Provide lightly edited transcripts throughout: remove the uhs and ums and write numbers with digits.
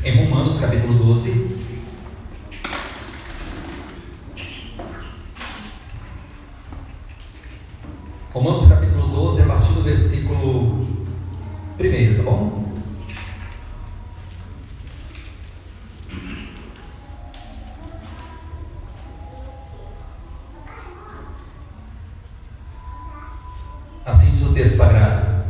em Romanos capítulo 12. Romanos capítulo 12, a partir do versículo 1, tá bom? Assim diz o texto sagrado: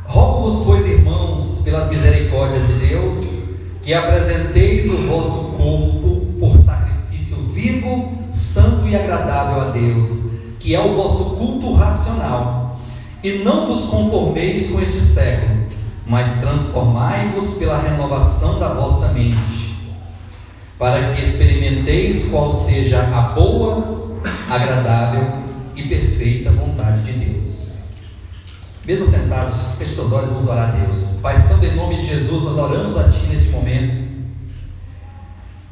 rogo-vos, pois, irmãos, pelas misericórdias de Deus, que apresenteis o vosso corpo por sacrifício vivo, santo e agradável a Deus, que é o vosso culto racional. E não vos conformeis com este século, mas transformai-vos pela renovação da vossa mente, para que experimenteis qual seja a boa, agradável e perfeita vontade de Deus. Mesmo sentados, feche seus olhos, vamos orar a Deus. Pai Santo, em nome de Jesus, nós oramos a Ti nesse momento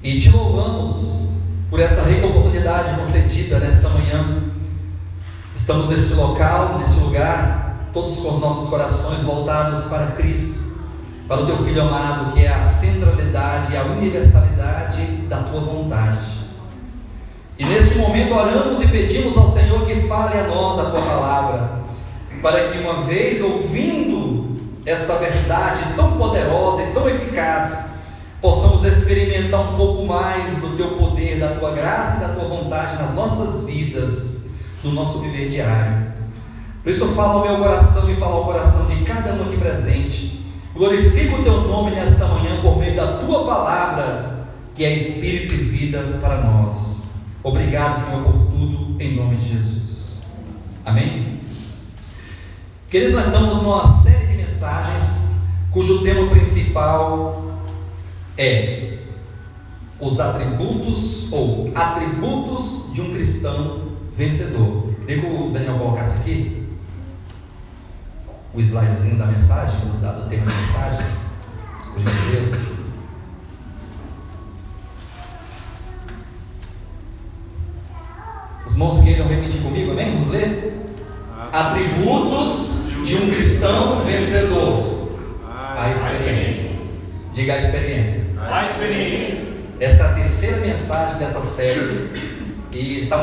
e Te louvamos por essa rica oportunidade concedida nesta manhã. Estamos neste local, neste lugar, todos com os nossos corações voltados para Cristo, para o Teu Filho amado, que é a centralidade e a universalidade da Tua vontade. E neste momento oramos e pedimos ao Senhor que fale a nós a Tua palavra, para que uma vez ouvindo esta verdade tão poderosa e tão eficaz, possamos experimentar um pouco mais do Teu poder, da Tua graça e da Tua vontade nas nossas vidas, no nosso viver diário. Por isso fala ao meu coração e fala ao coração de cada um aqui presente. Glorifica o Teu nome nesta manhã por meio da Tua palavra, que é Espírito e vida para nós. Obrigado, Senhor, por tudo, em nome de Jesus. Amém? Queridos, nós estamos numa série de mensagens cujo tema principal é os atributos ou atributos de um cristão vencedor. Queria que o Daniel colocasse aqui o slidezinho da mensagem, do tema de mensagens, por gentileza. Os irmãos queiram repetir comigo, amém? Vamos ler? Atributos de um cristão vencedor. A experiência. Diga a experiência. A experiência. Essa é a terceira mensagem dessa série. E está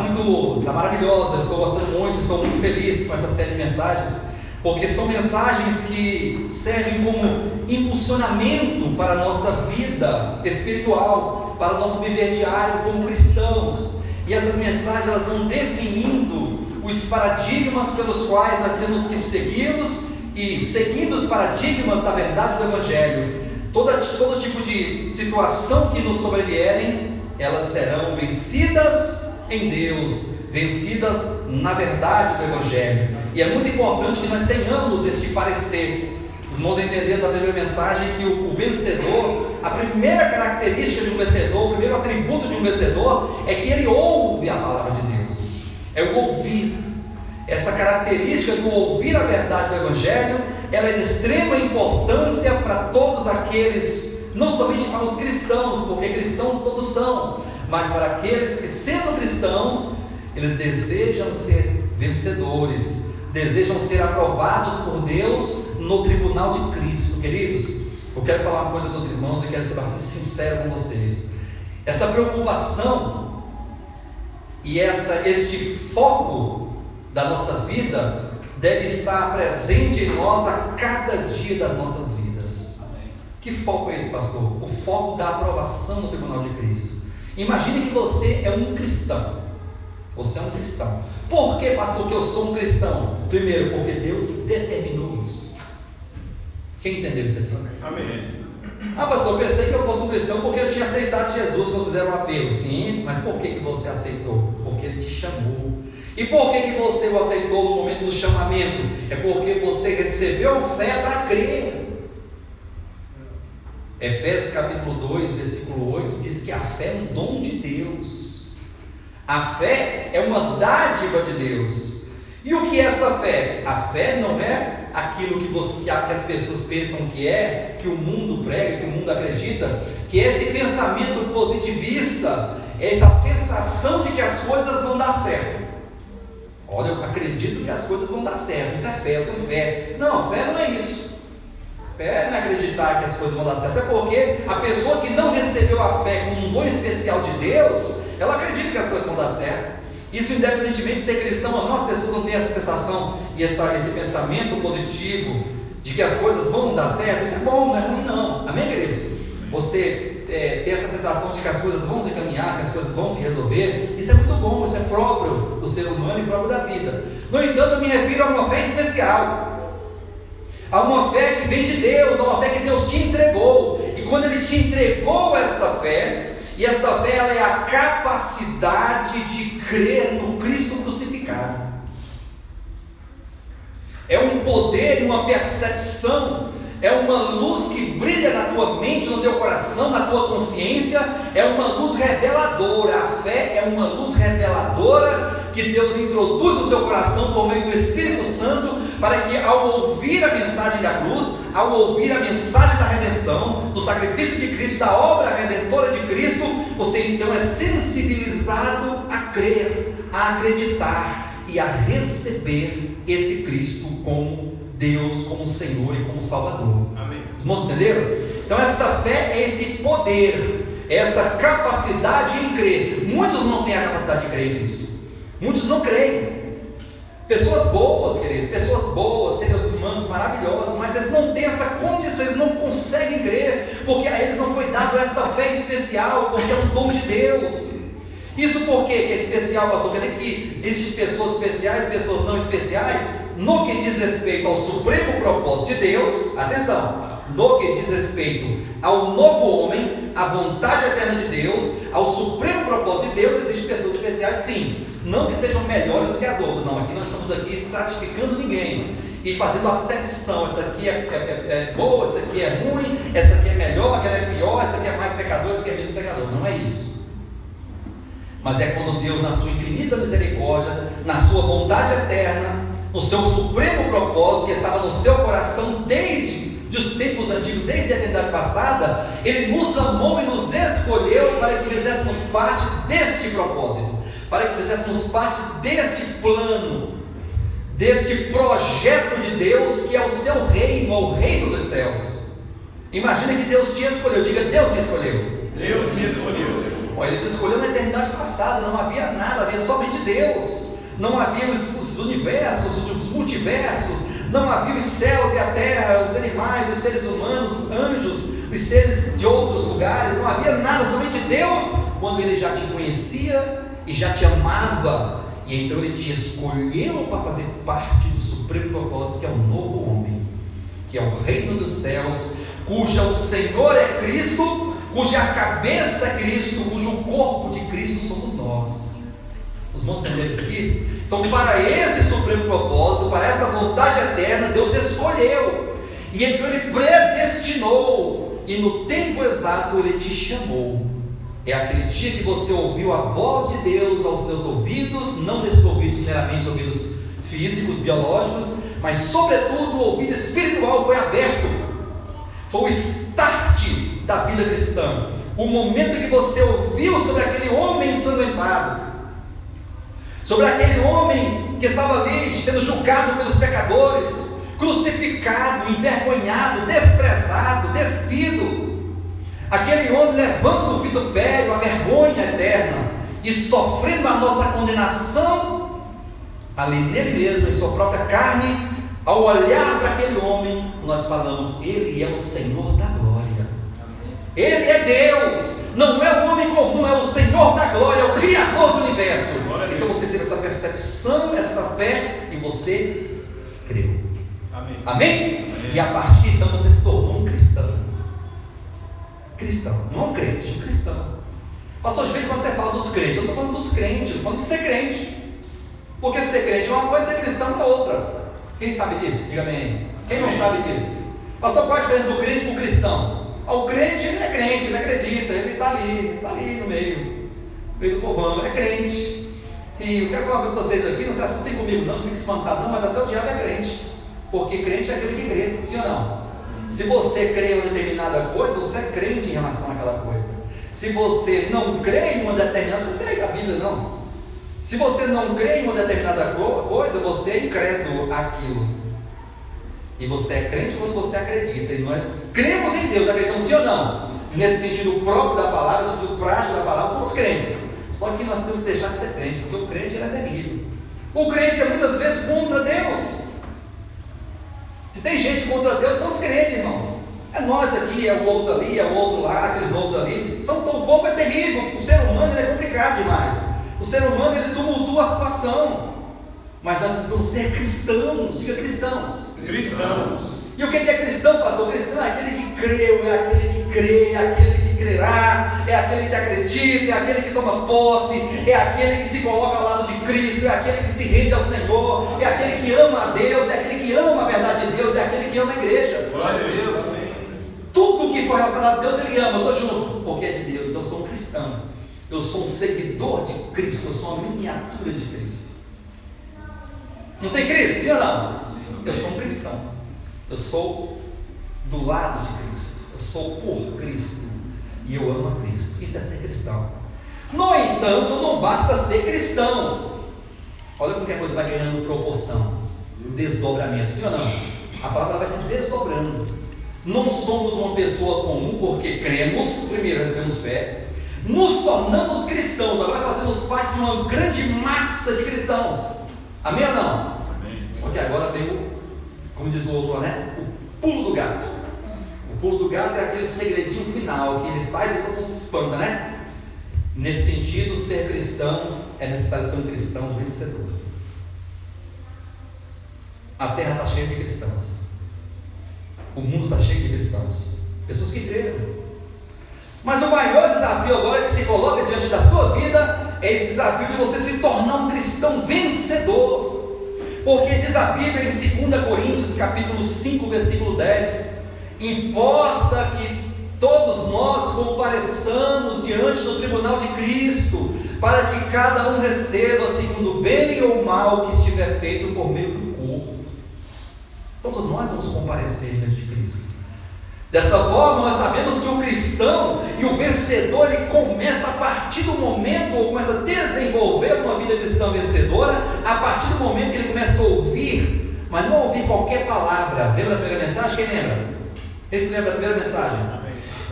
maravilhosa. Eu estou gostando muito, estou muito feliz com essa série de mensagens, porque são mensagens que servem como impulsionamento para a nossa vida espiritual, para o nosso viver diário como cristãos. E essas mensagens, elas vão definindo os paradigmas pelos quais nós temos que segui-los, e seguindo os paradigmas da verdade do Evangelho, todo tipo de situação que nos sobrevierem, elas serão vencidas em Deus, vencidas na verdade do Evangelho. E é muito importante que nós tenhamos este parecer. Os irmãos entenderam da primeira mensagem que o vencedor, a primeira característica de um vencedor, o primeiro atributo de um vencedor é que ele ouve a palavra de Deus. É o ouvir. Essa característica do ouvir a verdade do Evangelho, ela é de extrema importância para todos aqueles, não somente para os cristãos, porque cristãos todos são, mas para aqueles que, sendo cristãos, eles desejam ser vencedores, desejam ser aprovados por Deus no tribunal de Cristo. Queridos, eu quero falar uma coisa com os irmãos e quero ser bastante sincero com vocês. Essa preocupação e este foco da nossa vida deve estar presente em nós a cada dia das nossas vidas. Amém. Que foco é esse, pastor? O foco da aprovação no tribunal de Cristo. Imagine que você é um cristão. Você é um cristão. Por que, pastor, que eu sou um cristão? Primeiro, porque Deus determinou isso. Quem entendeu isso aqui? Amém. Ah, pastor, eu pensei que eu fosse um cristão porque eu tinha aceitado Jesus quando fizeram um apelo. Sim, mas por que você aceitou? Porque Ele te chamou. E por que você o aceitou no momento do chamamento? É porque você recebeu fé para crer. Efésios capítulo 2, versículo 8 diz que a fé é um dom de Deus. A fé é uma dádiva de Deus. E o que é essa fé? A fé não é aquilo que as pessoas pensam que é, que o mundo prega, que o mundo acredita, que é esse pensamento positivista, é essa sensação de que as coisas vão dar certo. Olha, eu acredito que as coisas vão dar certo, isso é fé, eu tenho fé. Não, fé não é isso. Fé não é acreditar que as coisas vão dar certo, até porque a pessoa que não recebeu a fé como um dom especial de Deus, ela acredita que as coisas vão dar certo. Isso independentemente de ser cristão ou não, as pessoas não têm essa sensação e esse pensamento positivo de que as coisas vão dar certo. Isso é bom, não é ruim não, amém, queridos? Você ter essa sensação de que as coisas vão se encaminhar, que as coisas vão se resolver, isso é muito bom, isso é próprio do ser humano e próprio da vida. No entanto, eu me refiro a uma fé especial, a uma fé que vem de Deus, a uma fé que Deus te entregou. E quando Ele te entregou esta fé, e esta fé ela é a capacidade de crer no Cristo crucificado, é um poder e uma percepção, é uma luz que brilha na tua mente, no teu coração, na tua consciência, é uma luz reveladora. A fé é uma luz reveladora que Deus introduz no seu coração por meio do Espírito Santo, para que ao ouvir a mensagem da cruz, ao ouvir a mensagem da redenção, do sacrifício de Cristo, da obra redentora de Cristo, você então é sensibilizado a crer, a acreditar e a receber esse Cristo como Deus, como Senhor e como Salvador. Amém. Os irmãos entenderam? Então essa fé é esse poder, é essa capacidade em crer. Muitos não têm a capacidade de crer em Cristo, muitos não creem. Pessoas boas, queridos, pessoas boas, seres humanos maravilhosos, mas eles não têm essa condição, eles não conseguem crer, porque a eles não foi dado esta fé especial, porque é um dom de Deus. Isso por quê que é especial, pastor? Quer dizer que existem pessoas especiais e pessoas não especiais? No que diz respeito ao supremo propósito de Deus, atenção, no que diz respeito ao novo homem, à vontade eterna de Deus, ao supremo propósito de Deus, existem pessoas especiais, sim. Não que sejam melhores do que as outras, não. Aqui nós estamos aqui estratificando ninguém e fazendo acepção. Essa aqui é boa, essa aqui é ruim, essa aqui é melhor, aquela é pior, essa aqui é mais pecador, essa aqui é menos pecador. Não é isso. Mas é quando Deus, na sua infinita misericórdia, na sua vontade eterna, no seu supremo propósito que estava no seu coração desde os tempos antigos, desde a eternidade passada, Ele nos amou e nos escolheu para que fizéssemos parte deste propósito, para que fizéssemos parte deste plano, deste projeto de Deus que é o seu reino, o reino dos céus. Imagina que Deus te escolheu, diga: Deus me escolheu. Deus me escolheu. Olha, Ele te escolheu na eternidade passada, não havia nada, havia somente Deus. Não havia os universos, os multiversos, não havia os céus e a terra, os animais, os seres humanos, os anjos, os seres de outros lugares, não havia nada, somente Deus, quando Ele já te conhecia e já te amava, e então Ele te escolheu para fazer parte do supremo propósito, que é o novo homem, que é o reino dos céus, cuja o Senhor é Cristo, cuja cabeça é Cristo, cujo corpo de Cristo somos nós. Os irmãos entenderam isso aqui? Então, para esse supremo propósito, para esta vontade eterna, Deus escolheu, e então Ele predestinou, e no tempo exato Ele te chamou. É aquele dia que você ouviu a voz de Deus aos seus ouvidos, não desses ouvidos meramente ouvidos físicos, biológicos, mas sobretudo o ouvido espiritual foi aberto. Foi o start da vida cristã, o momento que você ouviu sobre aquele homem ensanguentado, sobre aquele homem que estava ali sendo julgado pelos pecadores, crucificado, envergonhado, desprezado, despido, aquele homem levando o vitupério, a vergonha eterna e sofrendo a nossa condenação ali nele mesmo, em sua própria carne. Ao olhar para aquele homem, nós falamos: Ele é o Senhor da glória, Ele é Deus, não é um homem comum, é o Senhor da glória, é o Criador do universo. Então você teve essa percepção, essa fé, e você creu. Amém? Amém? E a partir de então você se tornou um cristão. Cristão, não um crente, um cristão. Pastor, às vezes você fala dos crentes, eu estou falando dos crentes, eu estou falando de ser crente. Porque ser crente é uma coisa, ser cristão é outra. Quem sabe disso? Diga amém. Quem não sabe disso? Pastor, qual a diferença do crente para o cristão? O crente, ele é crente, ele acredita, ele está ali no meio do povão, ele é crente. E eu quero falar com vocês aqui, não se assustem comigo não fiquem espantados não, mas até o diabo é crente. Porque crente é aquele que crê, sim ou não? Se você crê em uma determinada coisa, você é crente em relação àquela coisa. Se você não crê em uma determinada, não precisa ser a Bíblia não. Se você não crê em uma determinada coisa, você é incrédulo àquilo. E você é crente quando você acredita. E nós cremos em Deus, acreditamos sim ou não? Nesse sentido próprio da palavra, no sentido prático da palavra, somos crentes. Só que nós temos que deixar de ser crente, porque o crente ele é terrível. O crente é muitas vezes contra Deus. Se tem gente contra Deus, são os crentes, irmãos. É nós aqui, é o outro ali, é o outro lá, aqueles outros ali. O povo é terrível. O ser humano ele é complicado demais. O ser humano ele tumultua a situação. Mas nós precisamos ser cristãos. Diga cristãos. Cristãos. E o que é cristão, pastor? Cristão é aquele que creu, é aquele que crê, é aquele que crerá, é aquele que acredita, é aquele que toma posse, é aquele que se coloca ao lado de Cristo, é aquele que se rende ao Senhor, é aquele que ama a Deus, é aquele que ama a verdade de Deus, é aquele que ama a igreja. Glória a Deus. Tudo que for relacionado a Deus, ele ama. Eu estou junto, porque é de Deus. Então eu sou um cristão, eu sou um seguidor de Cristo, eu sou uma miniatura de Cristo. Não tem Cristo, sim ou não? Eu sou um cristão. Eu sou do lado de Cristo. Eu sou por Cristo. E eu amo a Cristo. Isso é ser cristão. No entanto, não basta ser cristão. Olha como que a coisa vai ganhando proporção, desdobramento, sim ou não? A palavra vai se desdobrando. Não somos uma pessoa comum porque cremos, primeiro recebemos fé, nos tornamos cristãos, agora fazemos parte de uma grande massa de cristãos. Amém ou não? Amém. Só que agora veio, como diz o outro lá, né? O pulo do gato. O pulo do gato é aquele segredinho final que ele faz e todo mundo se espanta, né? Nesse sentido, ser cristão é necessário ser um cristão vencedor. A terra está cheia de cristãos. O mundo está cheio de cristãos. Pessoas que creram. Mas o maior desafio agora que se coloca diante da sua vida é esse desafio de você se tornar um cristão vencedor. Porque diz a Bíblia em 2 Coríntios capítulo 5, versículo 10: importa que todos nós compareçamos diante do tribunal de Cristo, para que cada um receba segundo o bem ou o mal que estiver feito por meio do corpo. Todos nós vamos comparecer diante de Cristo. Dessa forma, nós sabemos que o cristão e o vencedor, ele começa a partir do momento, ou começa a desenvolver uma vida cristã vencedora, a partir do momento que ele começa a ouvir, mas não ouvir qualquer palavra. Lembra da primeira mensagem? Quem lembra? Quem se lembra da primeira mensagem?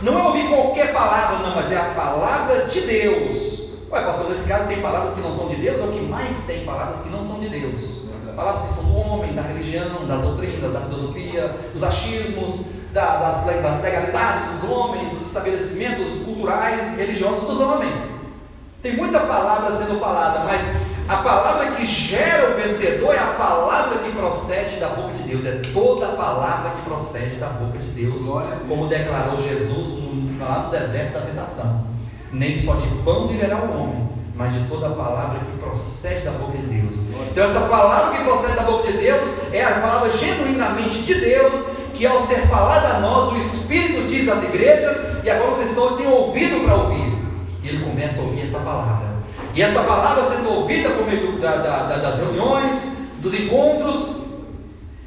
Não é ouvir qualquer palavra, não, mas é a palavra de Deus. Ué, pastor, nesse caso tem palavras que não são de Deus, é o que mais tem palavras que não são de Deus. Palavras que são do homem, da religião, das doutrinas, da filosofia, dos achismos, das legalidades dos homens, dos estabelecimentos culturais e religiosos dos homens. Tem muita palavra sendo falada, mas a palavra que gera o vencedor é a palavra que procede da boca de Deus. É toda a palavra que procede da boca de Deus, como declarou Jesus lá no deserto da tentação. Nem só de pão viverá o homem, mas de toda a palavra que procede da boca de Deus. Então essa palavra que procede da boca de Deus é a palavra genuinamente de Deus, que ao ser falada a nós, o Espírito diz às igrejas, e agora o cristão tem ouvido para ouvir, e ele começa a ouvir essa palavra. E essa palavra sendo ouvida por meio das reuniões, dos encontros,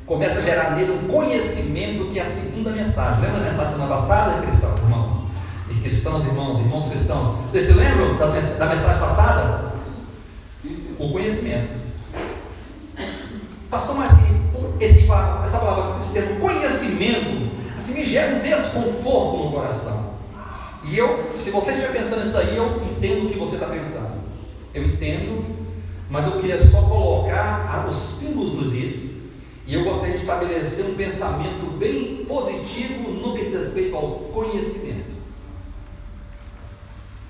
começa a gerar nele um conhecimento que é a segunda mensagem. Lembra da mensagem semana passada, cristão, irmãos? E cristãos, irmãos cristãos, vocês se lembram da mensagem passada? Sim. O conhecimento. Pastor, mas assim, essa palavra, esse termo conhecimento, assim, me gera um desconforto no coração. E se você estiver pensando nisso aí, eu entendo o que você está pensando. Eu entendo, mas eu queria só colocar os pingos nos is. E eu gostaria de estabelecer um pensamento bem positivo no que diz respeito ao conhecimento.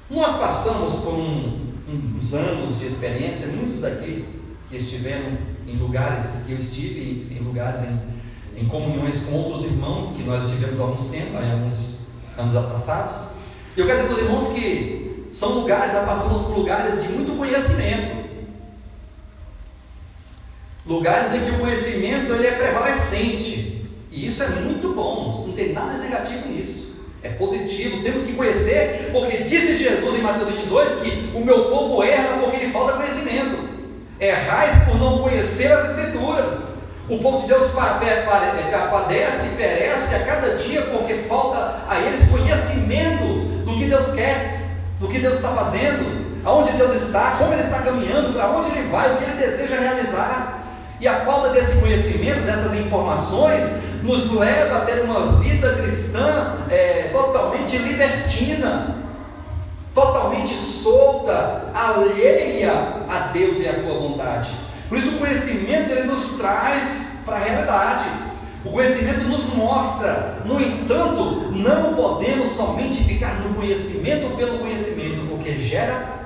Nós passamos por uns anos de experiência, muitos daqui que estiveram em lugares, eu estive em lugares em comunhões com outros irmãos que nós tivemos há alguns tempos, há alguns anos passados. Eu quero dizer para os irmãos que são lugares, nós passamos por lugares de muito conhecimento, lugares em que o conhecimento ele é prevalecente, e isso é muito bom, não tem nada de negativo nisso. É positivo, temos que conhecer, porque disse Jesus em Mateus 22 que o meu povo erra porque lhe falta conhecimento. Errais por não conhecer as Escrituras. O povo de Deus padece e perece a cada dia porque falta a eles conhecimento do que Deus quer, do que Deus está fazendo, aonde Deus está, como Ele está caminhando, para onde Ele vai, o que Ele deseja realizar. E a falta desse conhecimento, dessas informações, nos leva a ter uma vida cristã totalmente libertina, totalmente solta, alheia a Deus e a sua vontade. Por isso o conhecimento ele nos traz para a realidade. O conhecimento nos mostra. No entanto, não podemos somente ficar no conhecimento pelo conhecimento, porque gera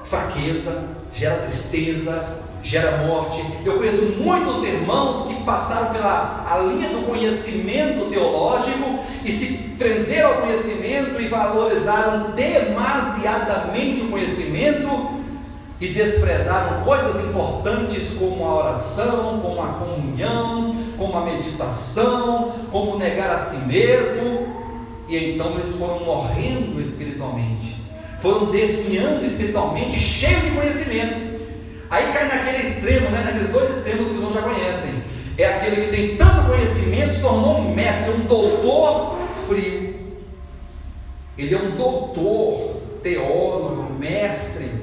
fraqueza, gera tristeza, gera morte. Eu conheço muitos irmãos que passaram pela linha do conhecimento teológico e se prenderam ao conhecimento e valorizaram demasiadamente o conhecimento e desprezaram coisas importantes como a oração, como a comunhão, como a meditação, como negar a si mesmo, e então eles foram morrendo espiritualmente, foram definhando espiritualmente, cheios de conhecimento. Aí cai naquele extremo, naqueles dois extremos que nós já conhecem. É aquele que tem tanto conhecimento, se tornou um mestre, um doutor frio. Ele é um doutor, teólogo, mestre.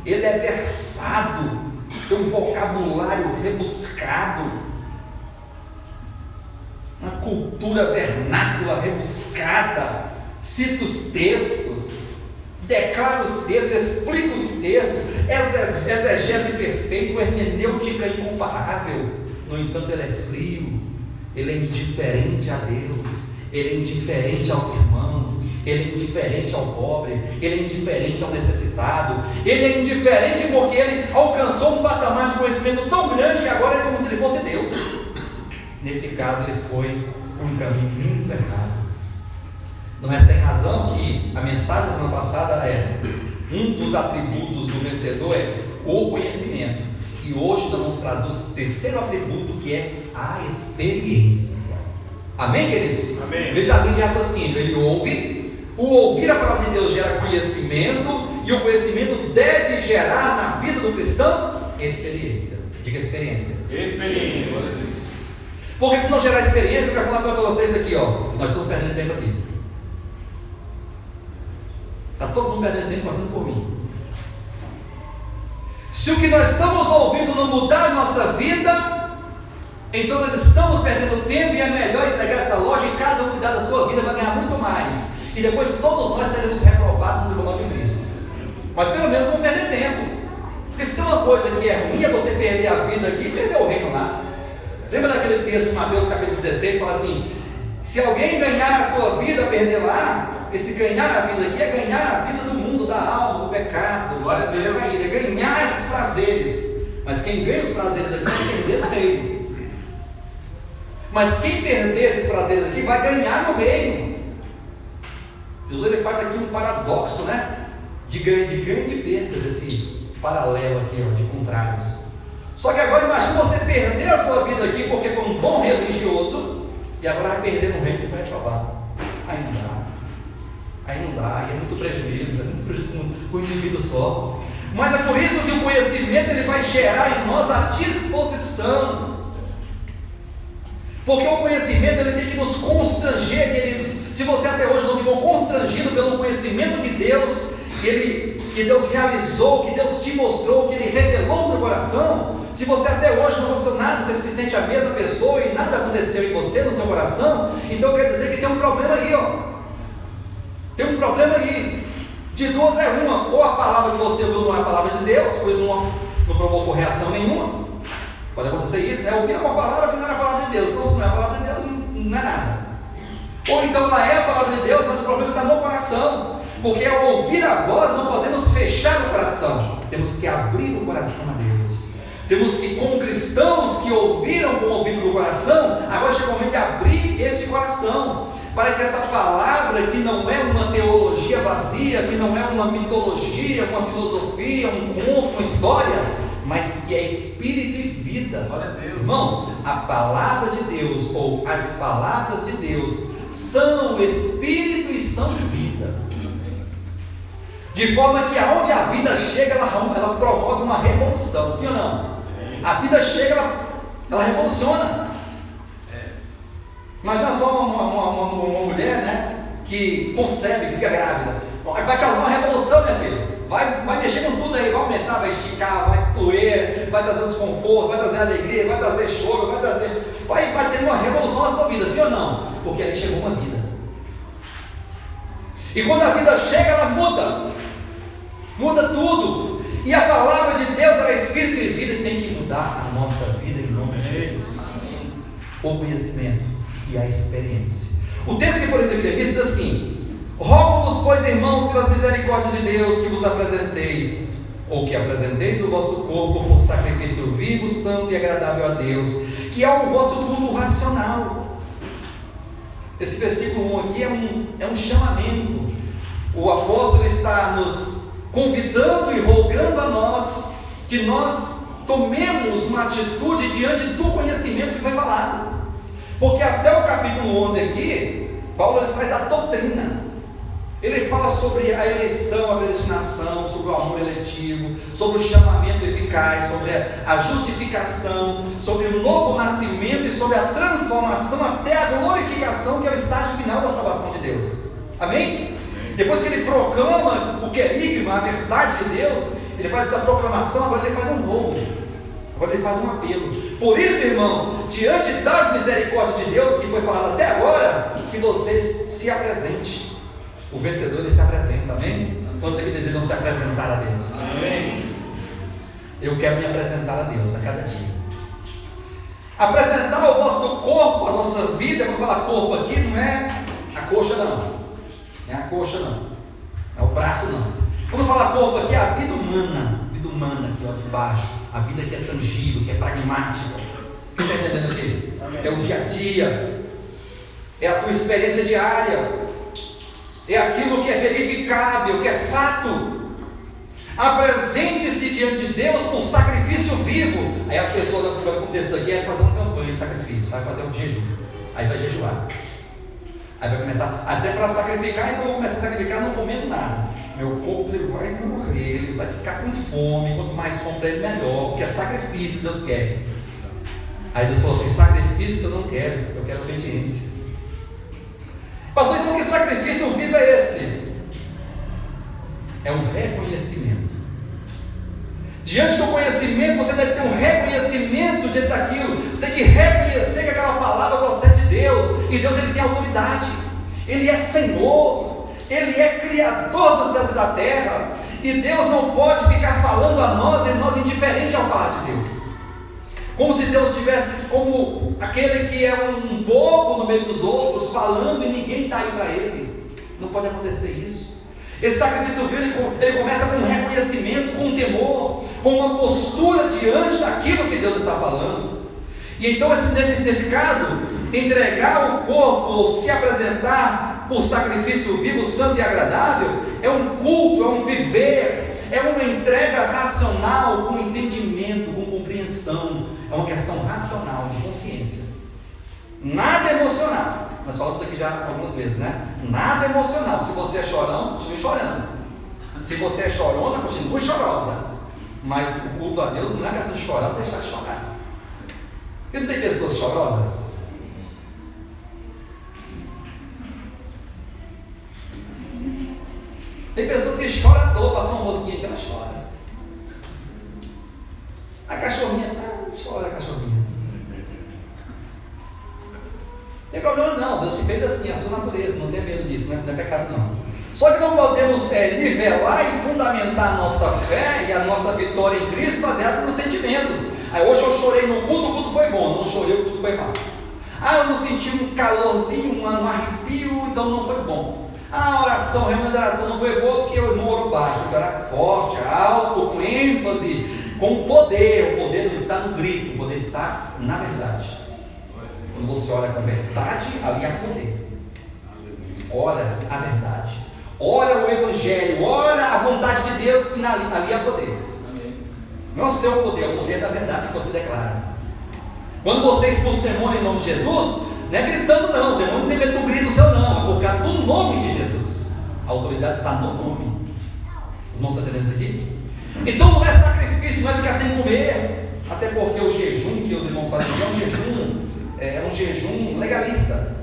Ele é versado, tem um vocabulário rebuscado, uma cultura vernácula rebuscada, cita os textos, declara os textos, explica os textos, exegese perfeita, hermenêutica incomparável. No entanto, ele é frio, ele é indiferente a Deus, ele é indiferente aos irmãos, ele é indiferente ao pobre, ele é indiferente ao necessitado, ele é indiferente porque ele alcançou um patamar de conhecimento tão grande que agora é como se ele fosse Deus. Nesse caso, ele foi por um caminho muito errado. Não é sem razão que a mensagem da semana passada é: um dos atributos do vencedor é o conhecimento. E hoje nós vamos trazer o terceiro atributo, que é a experiência. Amém, queridos? Amém. Veja a linha de raciocínio. Ele ouve, o ouvir a palavra de Deus gera conhecimento, e o conhecimento deve gerar na vida do cristão experiência. Diga experiência. Experiência. Porque se não gerar experiência, eu quero falar para vocês aqui, nós estamos perdendo tempo aqui. Está todo mundo perdendo tempo passando por mim. Se o que nós estamos ouvindo não mudar a nossa vida, então nós estamos perdendo tempo, e é melhor entregar essa loja e cada um cuidar da sua vida, vai ganhar muito mais. E depois todos nós seremos reprovados no tribunal de Cristo. Mas pelo menos vamos perder tempo. Porque se tem uma coisa que é ruim, é você perder a vida aqui e perder o reino lá. Lembra daquele texto de Mateus capítulo 16, fala assim: se alguém ganhar a sua vida, perder lá, esse ganhar a vida aqui é ganhar a vida do mundo, da alma, do pecado, da coisa caída, é ganhar esses prazeres. Mas quem ganha os prazeres aqui vai perder no reino. Mas quem perder esses prazeres aqui vai ganhar no reino. Jesus ele faz aqui um paradoxo, de ganho e de perdas, esse paralelo aqui, de contrários. Só que agora imagine você perder a sua vida aqui porque foi um bom religioso, e agora vai perder no reino que vai reprovar. Aí não dá, aí é muito prejuízo para o indivíduo só. Mas é por isso que o conhecimento ele vai gerar em nós a disposição. Porque o conhecimento ele tem que nos constranger, queridos. Se você até hoje não ficou constrangido pelo conhecimento que Deus realizou, que Deus te mostrou, que Ele revelou no teu coração, se você até hoje não aconteceu nada, você se sente a mesma pessoa e nada aconteceu em você, no seu coração, então quer dizer que tem um problema aí, tem um problema aí. De duas é uma: ou a palavra que você ouviu não é a palavra de Deus, pois não provocou reação nenhuma. Pode acontecer isso, ouvir uma palavra que não era a palavra de Deus. Então, se não é a palavra de Deus, não é nada. Ou então ela é a palavra de Deus, mas o problema está no coração. Porque ao ouvir a voz, não podemos fechar o coração, temos que abrir o coração a Deus. Temos que, como cristãos que ouviram com o ouvido do coração, agora chega o momento de abrir esse coração, para que essa palavra, que não é uma teologia vazia, que não é uma mitologia, uma filosofia, um conto, uma história, mas que é espírito e vida. Glória a Deus. Irmãos, a palavra de Deus, ou as palavras de Deus, são espírito e são vida. De forma que aonde a vida chega, ela promove uma revolução, sim ou não? Sim. A vida chega, ela revoluciona. Imagina só uma mulher, que concebe, que fica grávida. Vai causar uma revolução, minha filha. Vai mexer com tudo aí, vai aumentar, vai esticar, vai doer, vai trazer desconforto, vai trazer alegria, vai trazer choro, vai ter uma revolução na tua vida, sim ou não? Porque ali chegou uma vida. E quando a vida chega, ela muda tudo. E a palavra de Deus, ela é espírito e vida, e tem que mudar a nossa vida em nome de Jesus. O conhecimento e a experiência. O texto que por entender diz assim: rogo-vos, pois, irmãos, pelas misericórdias de Deus, que vos apresenteis, ou que apresenteis o vosso corpo por sacrifício vivo, santo e agradável a Deus, que é o vosso culto racional. Esse versículo 1 aqui é um chamamento. O apóstolo está nos convidando e rogando a nós que nós tomemos uma atitude diante do conhecimento que foi falado. Porque até o capítulo 11 aqui, Paulo ele traz a doutrina. Ele fala sobre a eleição, a predestinação, sobre o amor eletivo, sobre o chamamento eficaz, sobre a justificação, sobre o novo nascimento e sobre a transformação até a glorificação, que é o estágio final da salvação de Deus. Amém? Depois que ele proclama o querigma, a verdade de Deus, ele faz essa proclamação, agora ele faz um rogo, agora ele faz um apelo. Por isso, irmãos, diante das misericórdias de Deus, que foi falado até agora, que vocês se apresentem. O vencedor ele se apresenta, amém? Quantos aqui desejam se apresentar a Deus? Amém. Eu quero me apresentar a Deus a cada dia. Apresentar o vosso corpo, a nossa vida, quando falar corpo aqui, não é a coxa não. Não é a coxa não. Não é o braço não. Quando fala corpo aqui, é a vida humana aqui, ó, de baixo. A vida que é tangível, que é pragmática. Quem está entendendo aqui? Amém. É o dia a dia. É a tua experiência diária. É aquilo que é verificável, que é fato. Apresente-se diante de Deus por sacrifício vivo. Aí as pessoas, o primeiro contexto aqui é fazer uma campanha de sacrifício, vai fazer um jejum, aí vai jejuar, aí vai começar, assim é para sacrificar, então eu vou começar a sacrificar não comendo nada. Meu corpo ele vai morrer, ele vai ficar com fome, quanto mais fome para ele melhor, porque é sacrifício que Deus quer. Aí Deus falou assim: sacrifício eu não quero, eu quero obediência. Pastor, então que sacrifício vivo é esse? É um reconhecimento. Diante do conhecimento, você deve ter um reconhecimento diante daquilo. Você tem que reconhecer que aquela palavra procede de Deus. E Deus ele tem autoridade. Ele é Senhor. Ele é Criador dos céus e da terra. E Deus não pode ficar falando a nós e nós indiferentes ao falar de Deus. Como se Deus estivesse como aquele que é um bobo no meio dos outros, falando e ninguém está aí para ele. Não pode acontecer isso. Esse sacrifício vivo, ele começa com um reconhecimento, com um temor, com uma postura diante daquilo que Deus está falando. E então, nesse caso, entregar o corpo ou se apresentar por sacrifício vivo, santo e agradável, é um culto, é um viver, é uma entrega racional, com entendimento, com compreensão. É uma questão racional, de consciência. Nada emocional. Nós falamos aqui já algumas vezes, né? Nada emocional. Se você é chorão, continue chorando. Se você é chorona, continue chorosa. Mas o culto a Deus não é questão de chorar ou deixar de chorar. E não tem pessoas chorosas? Tem pessoas que choram à toa. Passou uma mosquinha que ela chora. A cachorrinha, chora a cachorrinha. Não tem problema não, Deus te fez assim, a sua natureza, não tenha medo disso, não é pecado não. Só que não podemos nivelar e fundamentar a nossa fé e a nossa vitória em Cristo baseado no sentimento. Aí hoje eu chorei no culto, o culto foi bom, não chorei, o culto foi mal. Eu não senti um calorzinho, um arrepio, então não foi bom. A oração, a reunião de oração não foi boa porque o irmão orou baixo, porque era forte, alto, com ênfase, com poder. O poder não está no grito, o poder está na verdade. Quando você ora com verdade, ali há poder. Ora a verdade, ora o Evangelho, ora a vontade de Deus, que ali há poder. Não é o seu poder, é o poder da verdade que você declara. Quando você expulsa o demônio em nome de Jesus, não é gritando não, o demônio não tem medo do grito seu não, é por causa do nome de Jesus. A autoridade está no nome. Os irmãos estão entendendo isso aqui? Então não é sacrifício, não é ficar sem comer, até porque o jejum que os irmãos fazem é um jejum legalista.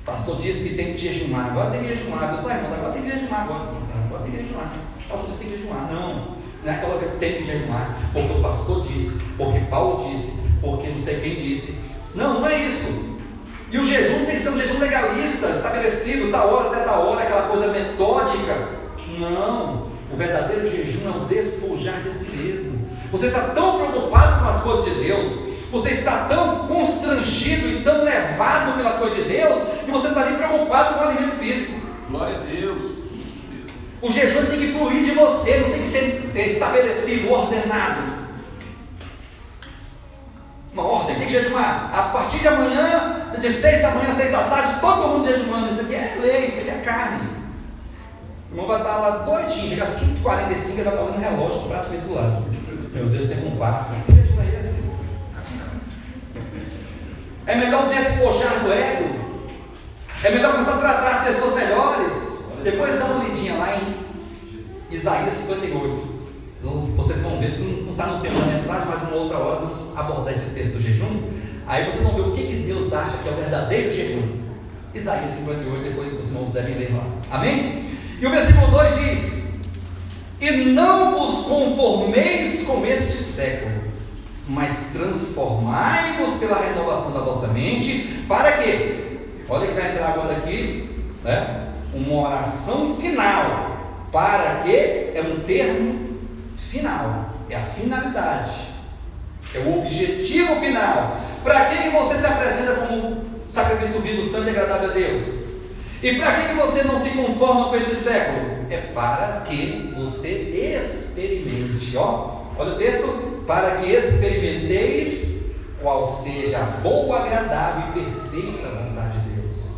O pastor disse que tem que jejuar, agora tem que jejuar, viu só irmãos, agora tem que jejuar, agora tem que jejuar. O pastor disse que tem que jejuar, não. Não é aquela que eu tenho que jejuar, porque o pastor disse, porque Paulo disse, porque não sei quem disse. Não, não é isso. E o jejum tem que ser um jejum legalista, estabelecido, da hora até da hora, aquela coisa metódica. Não, o verdadeiro jejum é o despojar de si mesmo. Você está tão preocupado com as coisas de Deus, você está tão constrangido e tão levado pelas coisas de Deus, que você não está nem preocupado com o alimento físico. Glória a Deus. O jejum tem que fluir de você, não tem que ser estabelecido, ordenado. Uma ordem, tem que jejuar. A partir de amanhã, de 6 da manhã a 6 da tarde, todo mundo jejuando. Isso aqui é lei, isso aqui é carne. O irmão vai estar lá doidinho, chega às 5h45, ele vai estar olhando o relógio praticamente do lado. Meu Deus, o tempo passa. Que jejum é esse? É melhor despojar do ego. É melhor começar a tratar as pessoas melhores. Depois dá uma lidinha lá em Isaías 58. Vocês vão ver, não está no tema da mensagem, mas uma outra hora vamos abordar esse texto do jejum. Aí vocês vão ver o que Deus acha que é o verdadeiro jejum. Isaías 58, depois os irmãos devem ler lá. Amém? E o versículo 2 diz: e não vos conformeis com este século, mas transformai-vos pela renovação da vossa mente. Para quê? Olha que vai entrar agora aqui, né? Uma oração final. Para quê? É um termo final, é a finalidade, é o objetivo final. Para que você se apresenta como sacrifício vivo, santo e agradável a Deus? E para que você não se conforma com este século? É para que você experimente, olha o texto: para que experimenteis qual seja a boa, agradável e perfeita vontade de Deus.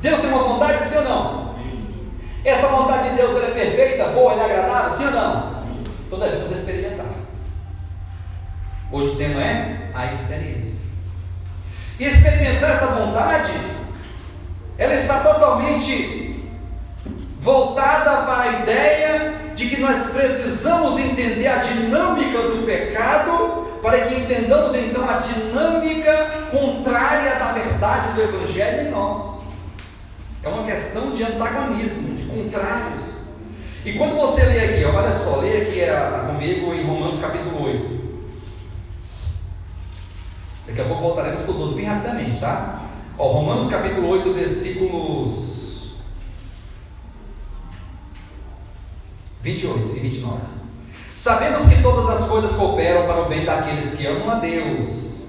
Deus tem uma vontade, sim ou não? Sim. Essa vontade de Deus, ela é perfeita, boa e agradável, sim ou não? Então devemos experimentar. Hoje o tema é a experiência. E experimentar essa vontade, ela está totalmente voltada para a ideia de que nós precisamos entender a dinâmica do pecado, para que entendamos então a dinâmica contrária da verdade do Evangelho em nós. É uma questão de antagonismo, de contrários. E quando você lê aqui, olha só, lê aqui comigo em Romanos capítulo 8. Daqui a pouco voltaremos para o 12 bem rapidamente, tá? Romanos capítulo 8, versículos 28 e 29. Sabemos que todas as coisas cooperam para o bem daqueles que amam a Deus,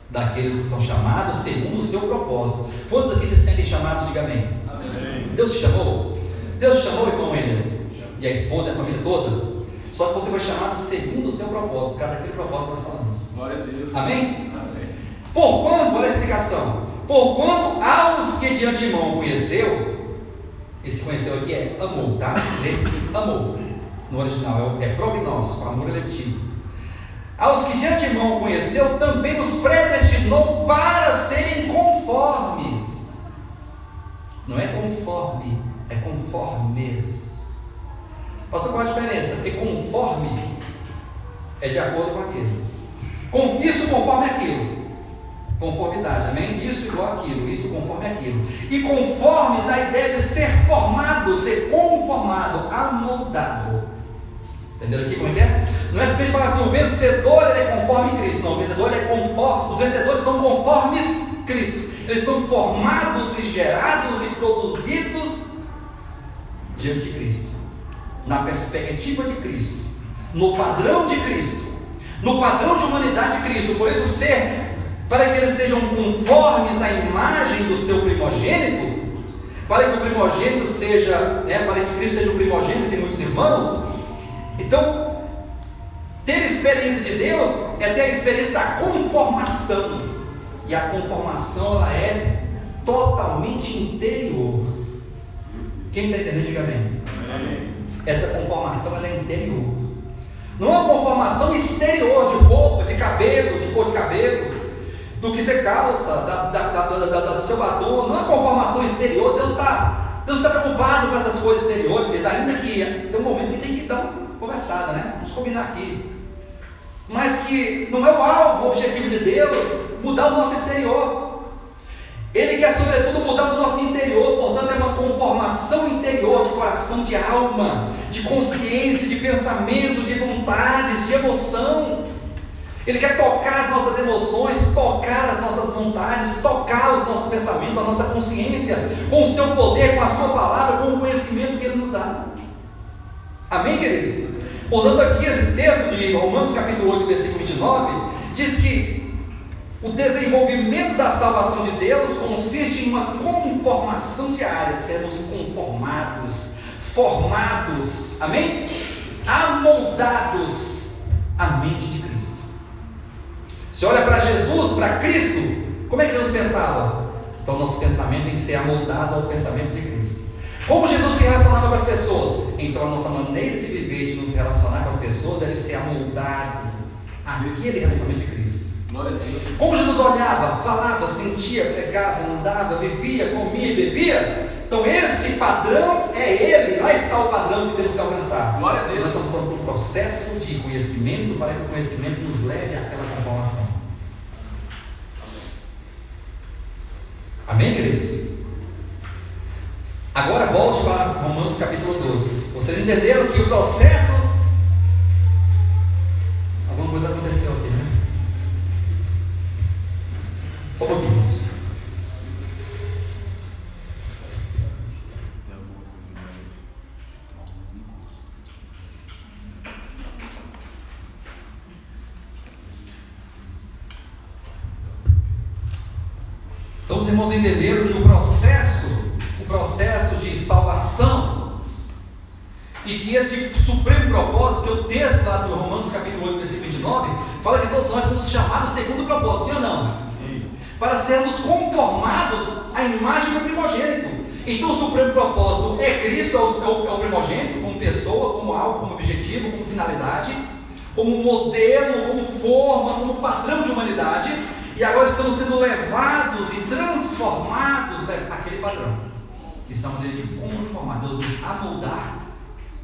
daqueles que são chamados segundo o seu propósito. Quantos aqui se sentem chamados? Diga amém. Amém. Deus te chamou? Deus te chamou, irmão Wender? E a esposa e a família toda? Só que você foi chamado segundo o seu propósito, cada aquele propósito que nós falamos. Glória a Deus. Amém? Amém. Porquanto, olha a explicação: porquanto aos que de antemão conheceu, esse conheceu aqui é amou, tá? Esse amou, no original é prognóstico, amor eletivo. Aos que de antemão conheceu, também os predestinou para serem conformes. Não é conforme, é conformes. Pastor, qual a diferença? Porque conforme é de acordo com aquilo. Isso conforme aquilo. Conformidade, amém? Isso igual aquilo, isso conforme aquilo. E conforme dá a ideia de ser formado, ser conformado, amoldado. Entenderam aqui como é que é? Não é simplesmente falar assim: o vencedor ele é conforme Cristo. Não, o vencedor ele é conforme. Os vencedores são conformes Cristo. Eles são formados e gerados e produzidos diante de Cristo, na perspectiva de Cristo, no padrão de Cristo, no padrão de humanidade de Cristo. Por isso, para que eles sejam conformes à imagem do seu primogênito, para que o primogênito seja, para que Cristo seja o primogênito de muitos irmãos. Então, ter experiência de Deus é ter a experiência da conformação, e a conformação ela é totalmente interior. Quem está entendendo, diga amém. Amém. Essa conformação ela é interior, não é uma conformação exterior, de roupa, de cabelo, de cor de cabelo, do que você calça, do seu batom. Não é uma conformação exterior. Deus está preocupado com essas coisas exteriores, ainda que tem um momento que tem que dar uma conversada, né? Vamos combinar aqui. Mas que não é o objetivo de Deus mudar o nosso exterior. Ele quer sobretudo mudar o nosso interior, portanto é uma conformação interior de coração, de alma, de consciência, de pensamento, de vontades, de emoção. Ele quer tocar as nossas emoções, tocar as nossas vontades, tocar os nossos pensamentos, a nossa consciência, com o seu poder, com a sua palavra, com o conhecimento que Ele nos dá. Amém, queridos? Portanto, aqui esse texto de Romanos capítulo 8, versículo 29, diz que o desenvolvimento da salvação de Deus consiste em uma conformação diária, sermos conformados, formados, amém? Amoldados à mente de Cristo. Você olha para Jesus, para Cristo, como é que Jesus pensava? Então nosso pensamento tem que ser amoldado aos pensamentos de Cristo. Como Jesus se relacionava com as pessoas? Então a nossa maneira de viver, de nos relacionar com as pessoas, deve ser amoldado àquele relacionamento de Cristo. Glória a Deus. Como Jesus olhava, falava, sentia, pregava, andava, vivia, comia e bebia, então esse padrão é Ele, lá está o padrão que temos que alcançar. Glória a Deus. E nós estamos falando de um processo de conhecimento para que o conhecimento nos leve àquela conformação. Amém, queridos? Agora volte para Romanos capítulo 12. Vocês entenderam que o processo... Alguma coisa aconteceu aqui, né? Só um pouquinho, irmãos. Então os irmãos entenderam que o processo de salvação, e que esse supremo propósito, que é o texto lá do Romanos capítulo 8, versículo 29, fala que todos nós somos chamados segundo o propósito, sim ou não? Sim. Para sermos conformados à imagem do primogênito. Então o supremo propósito é Cristo, é o primogênito, como pessoa, como algo, como objetivo, como finalidade, como modelo, como forma, como padrão de humanidade. E agora estamos sendo levados e transformados naquele padrão. Isso é uma maneira de conformar, Deus nos amoldar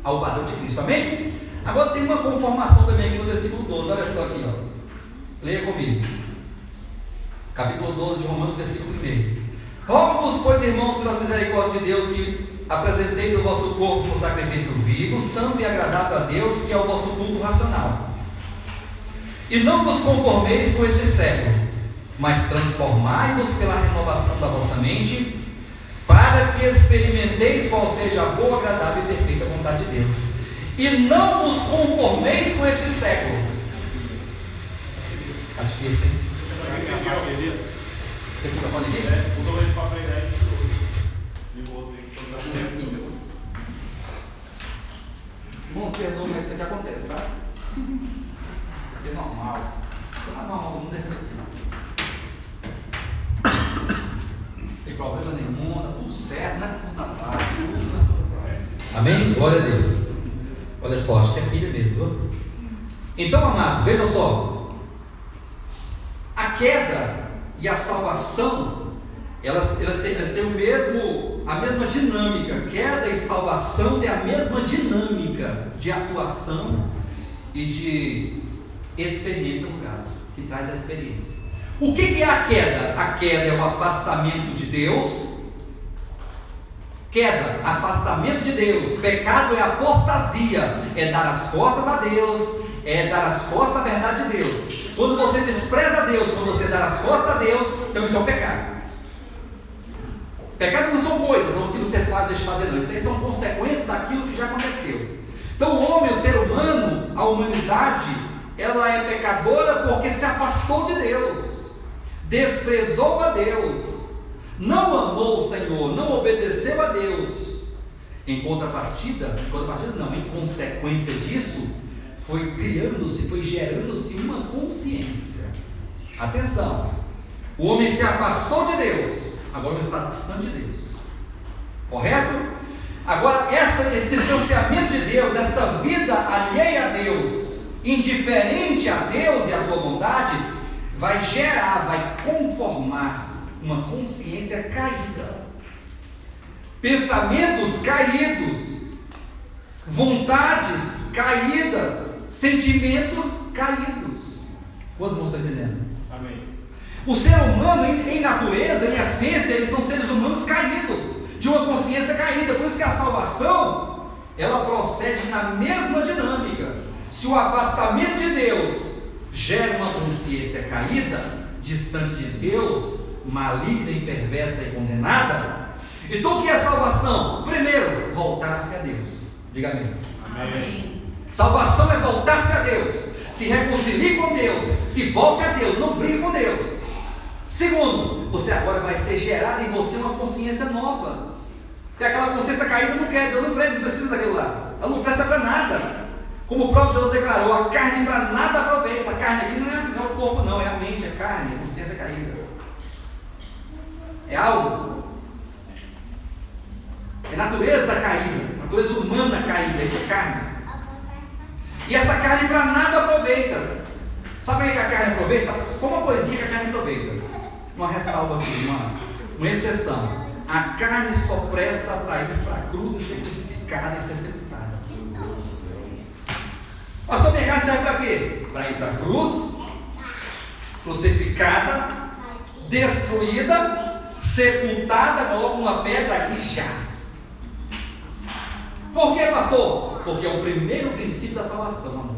ao padrão de Cristo, amém? Agora tem uma conformação também aqui no versículo 12, olha só aqui, ó. Leia comigo. Capítulo 12 de Romanos, versículo 1. Rogo-vos, pois, irmãos, pelas misericórdias de Deus, que apresenteis o vosso corpo como sacrifício vivo, santo e agradável a Deus, que é o vosso culto racional. E não vos conformeis com este século, mas transformai-vos pela renovação da vossa mente, para que experimenteis qual seja a boa, agradável e perfeita vontade de Deus. E não vos conformeis com este século. Está difícil, hein? Esse microfone aqui? Usou ele para pregar e Irmãos, perdoam, mas isso aqui acontece, tá? Isso aqui é normal. O mais normal do mundo é isso aqui. Não tem problema nenhum, está tudo certo, né? Tudo na paz. Amém? Glória a Deus. Olha só, acho que é pilha mesmo, viu? Então, amados, veja só. A queda e a salvação, elas têm a mesma dinâmica. Queda e salvação têm a mesma dinâmica de atuação e de experiência, no caso, que traz a experiência. O que é a queda? A queda é o afastamento de Deus. Queda, afastamento de Deus. Pecado é apostasia, é dar as costas a Deus, é dar as costas à verdade de Deus. Quando você despreza a Deus, quando você dá as costas a Deus, então isso é o pecado. Pecado não são coisas, não aquilo que você faz, deixa de fazer, não. Isso aí são consequências daquilo que já aconteceu. Então o homem, o ser humano, a humanidade, ela é pecadora porque se afastou de Deus, desprezou a Deus, não amou o Senhor, não obedeceu a Deus. Em consequência disso, foi criando-se, foi gerando-se uma consciência. Atenção, o homem se afastou de Deus, agora ele está distante de Deus, correto? Agora esse distanciamento de Deus, esta vida alheia a Deus, indiferente a Deus e a sua vontade, vai gerar, vai conformar uma consciência caída, pensamentos caídos, vontades caídas, sentimentos caídos. Vocês não estão entendendo? Amém. O ser humano, em natureza, em essência, eles são seres humanos caídos, de uma consciência caída. Por isso que a salvação, ela procede na mesma dinâmica. Se o afastamento de Deus gera uma consciência caída, distante de Deus, maligna e perversa e condenada, então o que é salvação? Primeiro, voltar-se a Deus. Diga amém. Amém. Salvação é voltar-se a Deus, se reconcilie com Deus, se volte a Deus, não brigue com Deus. Segundo, você agora vai ser gerada em você uma consciência nova, porque aquela consciência caída não quer, Deus não precisa daquilo lá, ela não presta para nada. Como o próprio Jesus declarou, a carne para nada aproveita. Essa carne aqui não é o corpo não, é a mente, é a carne, é a consciência caída, é algo, é natureza caída, natureza humana caída, isso é carne. E essa carne para nada aproveita. Sabe o que a carne aproveita? Só uma coisinha que a carne aproveita. Uma ressalva aqui, uma exceção. A carne só presta para ir para a cruz e ser crucificada e ser sepultada. Pastor, minha carne serve para quê? Para ir para a cruz, crucificada, destruída, sepultada, coloca uma pedra aqui e jaz. Por quê, pastor? Porque é o primeiro princípio da salvação,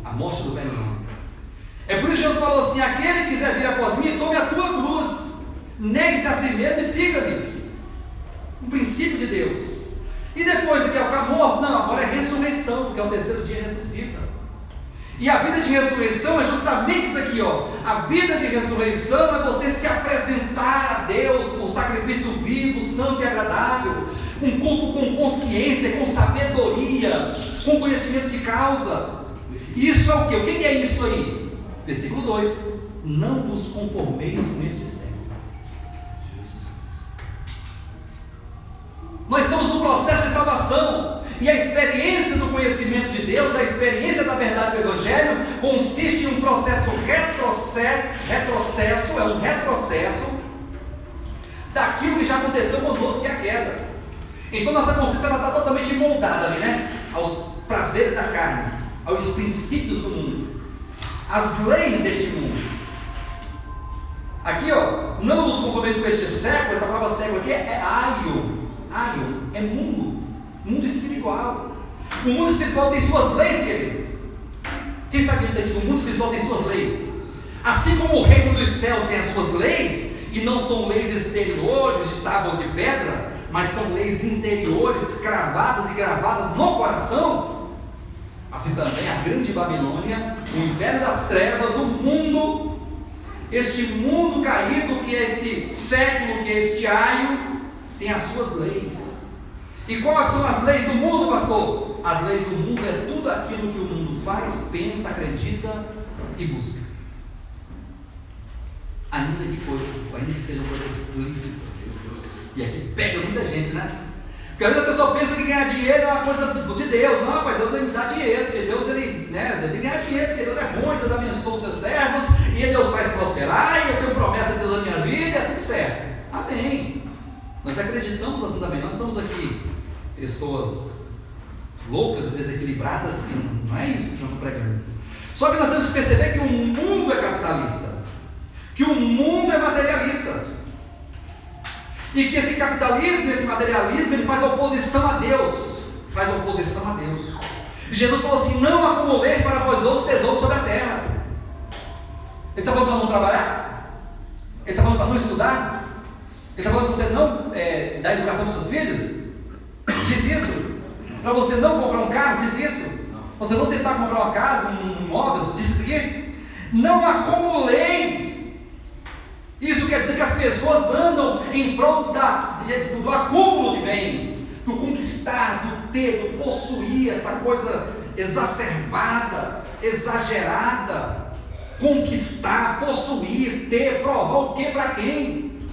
a morte do velho homem. É por isso que Jesus falou assim: aquele que quiser vir após mim, tome a tua cruz, negue-se a si mesmo e siga-me. Um princípio de Deus. E depois você quer ficar morto? Não, agora é ressurreição, porque ao terceiro dia ressuscita. E a vida de ressurreição é justamente isso aqui, ó. A vida de ressurreição é você se apresentar a Deus por sacrifício vivo, santo e agradável. Um culto com consciência, com sabedoria, com conhecimento de causa. Isso é o quê? O que é isso aí? Versículo 2: não vos conformeis com este século. Nós estamos no processo de salvação, e a experiência do conhecimento de Deus, a experiência da verdade do Evangelho, consiste em um processo retrocesso, é um retrocesso daquilo que já aconteceu conosco, que é a queda. Então nossa consciência está totalmente moldada ali, né? Aos prazeres da carne, aos princípios do mundo, às leis deste mundo. Aqui, ó, não nos conformeis com este século. Essa palavra século aqui é aion, é mundo espiritual. O mundo espiritual tem suas leis, queridos. Quem sabia disso aqui? O mundo espiritual tem suas leis. Assim como o reino dos céus tem as suas leis, e não são leis exteriores de tábuas de pedra, mas são leis interiores, cravadas e gravadas no coração. Assim também a grande Babilônia, o império das trevas, o mundo, este mundo caído que é esse século, que é este aio, tem as suas leis. E quais são as leis do mundo, pastor? As leis do mundo é tudo aquilo que o mundo faz, pensa, acredita e busca. Ainda que sejam coisas lícitas. E aqui pega muita gente, né? Porque às vezes a pessoa pensa que ganhar dinheiro é uma coisa de Deus. Não, rapaz, Deus me dá dinheiro, porque Deus, ele tem que ganhar dinheiro, porque Deus é bom, Deus abençoa os seus servos, e Deus faz prosperar, e eu tenho promessa de Deus na minha vida, é tudo certo. Amém. Nós acreditamos assim também. Nós estamos aqui pessoas loucas e desequilibradas, que não é isso que nós estamos pregando. Só que nós temos que perceber que o mundo é capitalista, que o mundo é materialista, e que esse capitalismo, esse materialismo, ele faz oposição a Deus, Jesus falou assim: não acumuleis para vós outros tesouros sobre a terra. Ele está falando para não trabalhar? Ele está falando para não estudar? Ele está falando para você não dar educação para os seus filhos? Disse isso? Para você não comprar um carro? Disse isso? Você não tentar comprar uma casa, um imóvel? Disse isso aqui? Não acumuleis. Isso quer dizer que as pessoas andam em prol do acúmulo de bens, do conquistar, do ter, do possuir, essa coisa exacerbada, exagerada. Conquistar, possuir, ter, provar o que para quem?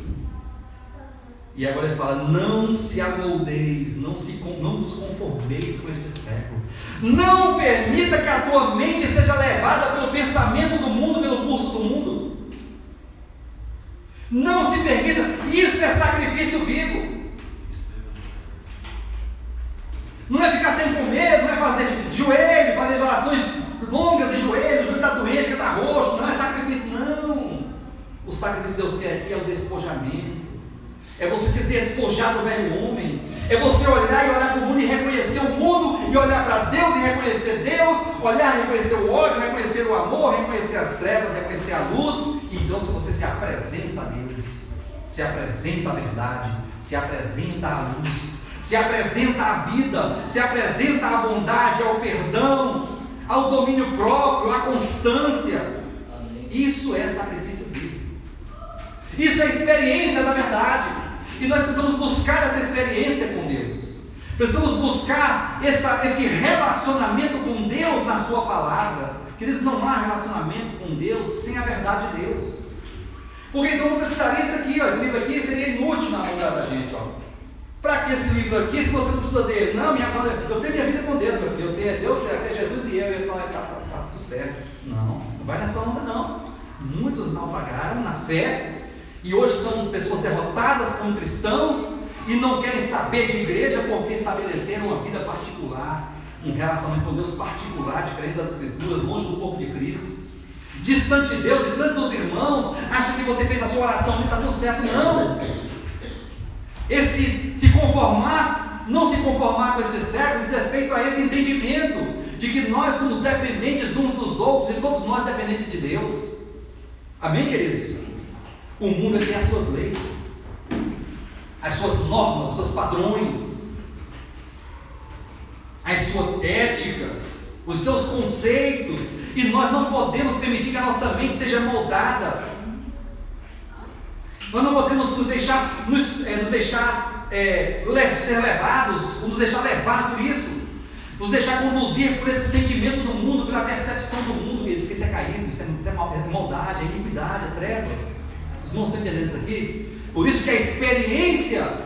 E agora ele fala: não se amoldeis, não vos conformeis com este século. Não permita que a tua mente seja levada pelo pensamento do mundo, pelo curso do mundo. Não se permita. Isso é sacrifício vivo. Não é ficar sem comer, não é fazer joelho, fazer orações longas de joelho, o joelho está doente, que está roxo. Não é sacrifício, não. O sacrifício que Deus quer aqui é o despojamento. É você se despojar do velho homem. É você olhar e olhar para o mundo e reconhecer o mundo, e olhar para Deus e reconhecer Deus, olhar e reconhecer o ódio, reconhecer o amor, reconhecer as trevas, reconhecer a luz. E então se você se apresenta a Deus, se apresenta a verdade, se apresenta a luz, se apresenta a vida, se apresenta a bondade, ao perdão, ao domínio próprio, à constância. Isso é sacrifício bíblico. Isso é experiência da verdade. E nós precisamos buscar essa experiência com Deus. Precisamos buscar esse relacionamento com Deus na sua palavra. Queridos, não há relacionamento com Deus sem a verdade de Deus. Porque então não precisaria isso aqui, ó, esse livro aqui seria inútil na mão da gente. Para que esse livro aqui, se você não precisa dele? Não, eu tenho minha vida com Deus, meu filho. Eu tenho Deus, é Jesus e eu. E ele fala, tá tudo certo. Não vai nessa onda não. Muitos naufragaram na fé. E hoje são pessoas derrotadas como cristãos e não querem saber de igreja porque estabeleceram uma vida particular, um relacionamento com Deus particular, diferente das Escrituras, longe do corpo de Cristo, distante de Deus, distante dos irmãos. Acha que você fez a sua oração e está tudo certo? Não. Esse não se conformar com este século diz respeito a esse entendimento de que nós somos dependentes uns dos outros e todos nós dependentes de Deus. Amém, queridos? O mundo tem as suas leis, as suas normas, os seus padrões, as suas éticas, os seus conceitos, e nós não podemos permitir que a nossa mente seja moldada. Nós não podemos nos deixar ser levados, nos deixar levar por isso, nos deixar conduzir por esse sentimento do mundo, pela percepção do mundo, porque isso é caído, isso é maldade, é iniquidade, é trevas. Vocês não estão entendendo isso aqui? Por isso que a experiência,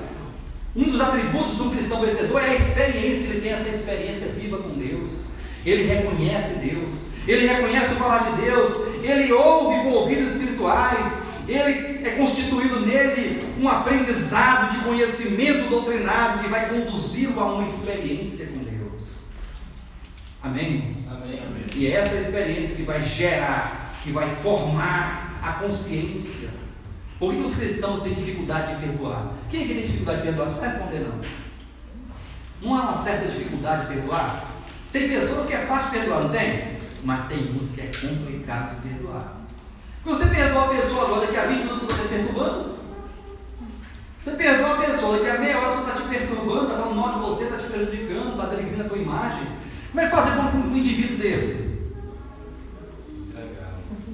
um dos atributos de um cristão vencedor é a experiência. Ele tem essa experiência viva com Deus. Ele reconhece Deus, ele reconhece o falar de Deus, ele ouve com ouvidos espirituais, ele é constituído nele um aprendizado de conhecimento doutrinário que vai conduzi-lo a uma experiência com Deus. Amém, irmãos? Amém, amém. E é essa experiência que vai gerar, que vai formar a consciência. Por que os cristãos têm dificuldade de perdoar? Quem é que tem dificuldade de perdoar? Não precisa responder não. Não há uma certa dificuldade de perdoar? Tem pessoas que é fácil de perdoar, não tem? Mas tem uns que é complicado de perdoar. Você perdoa a pessoa agora, daqui a 20 minutos você está te perturbando. Você perdoa a pessoa, daqui a meia hora você está te perturbando, está falando mal de você, está te prejudicando, está denegrindo a tua imagem. Como é que fazer com um indivíduo desse?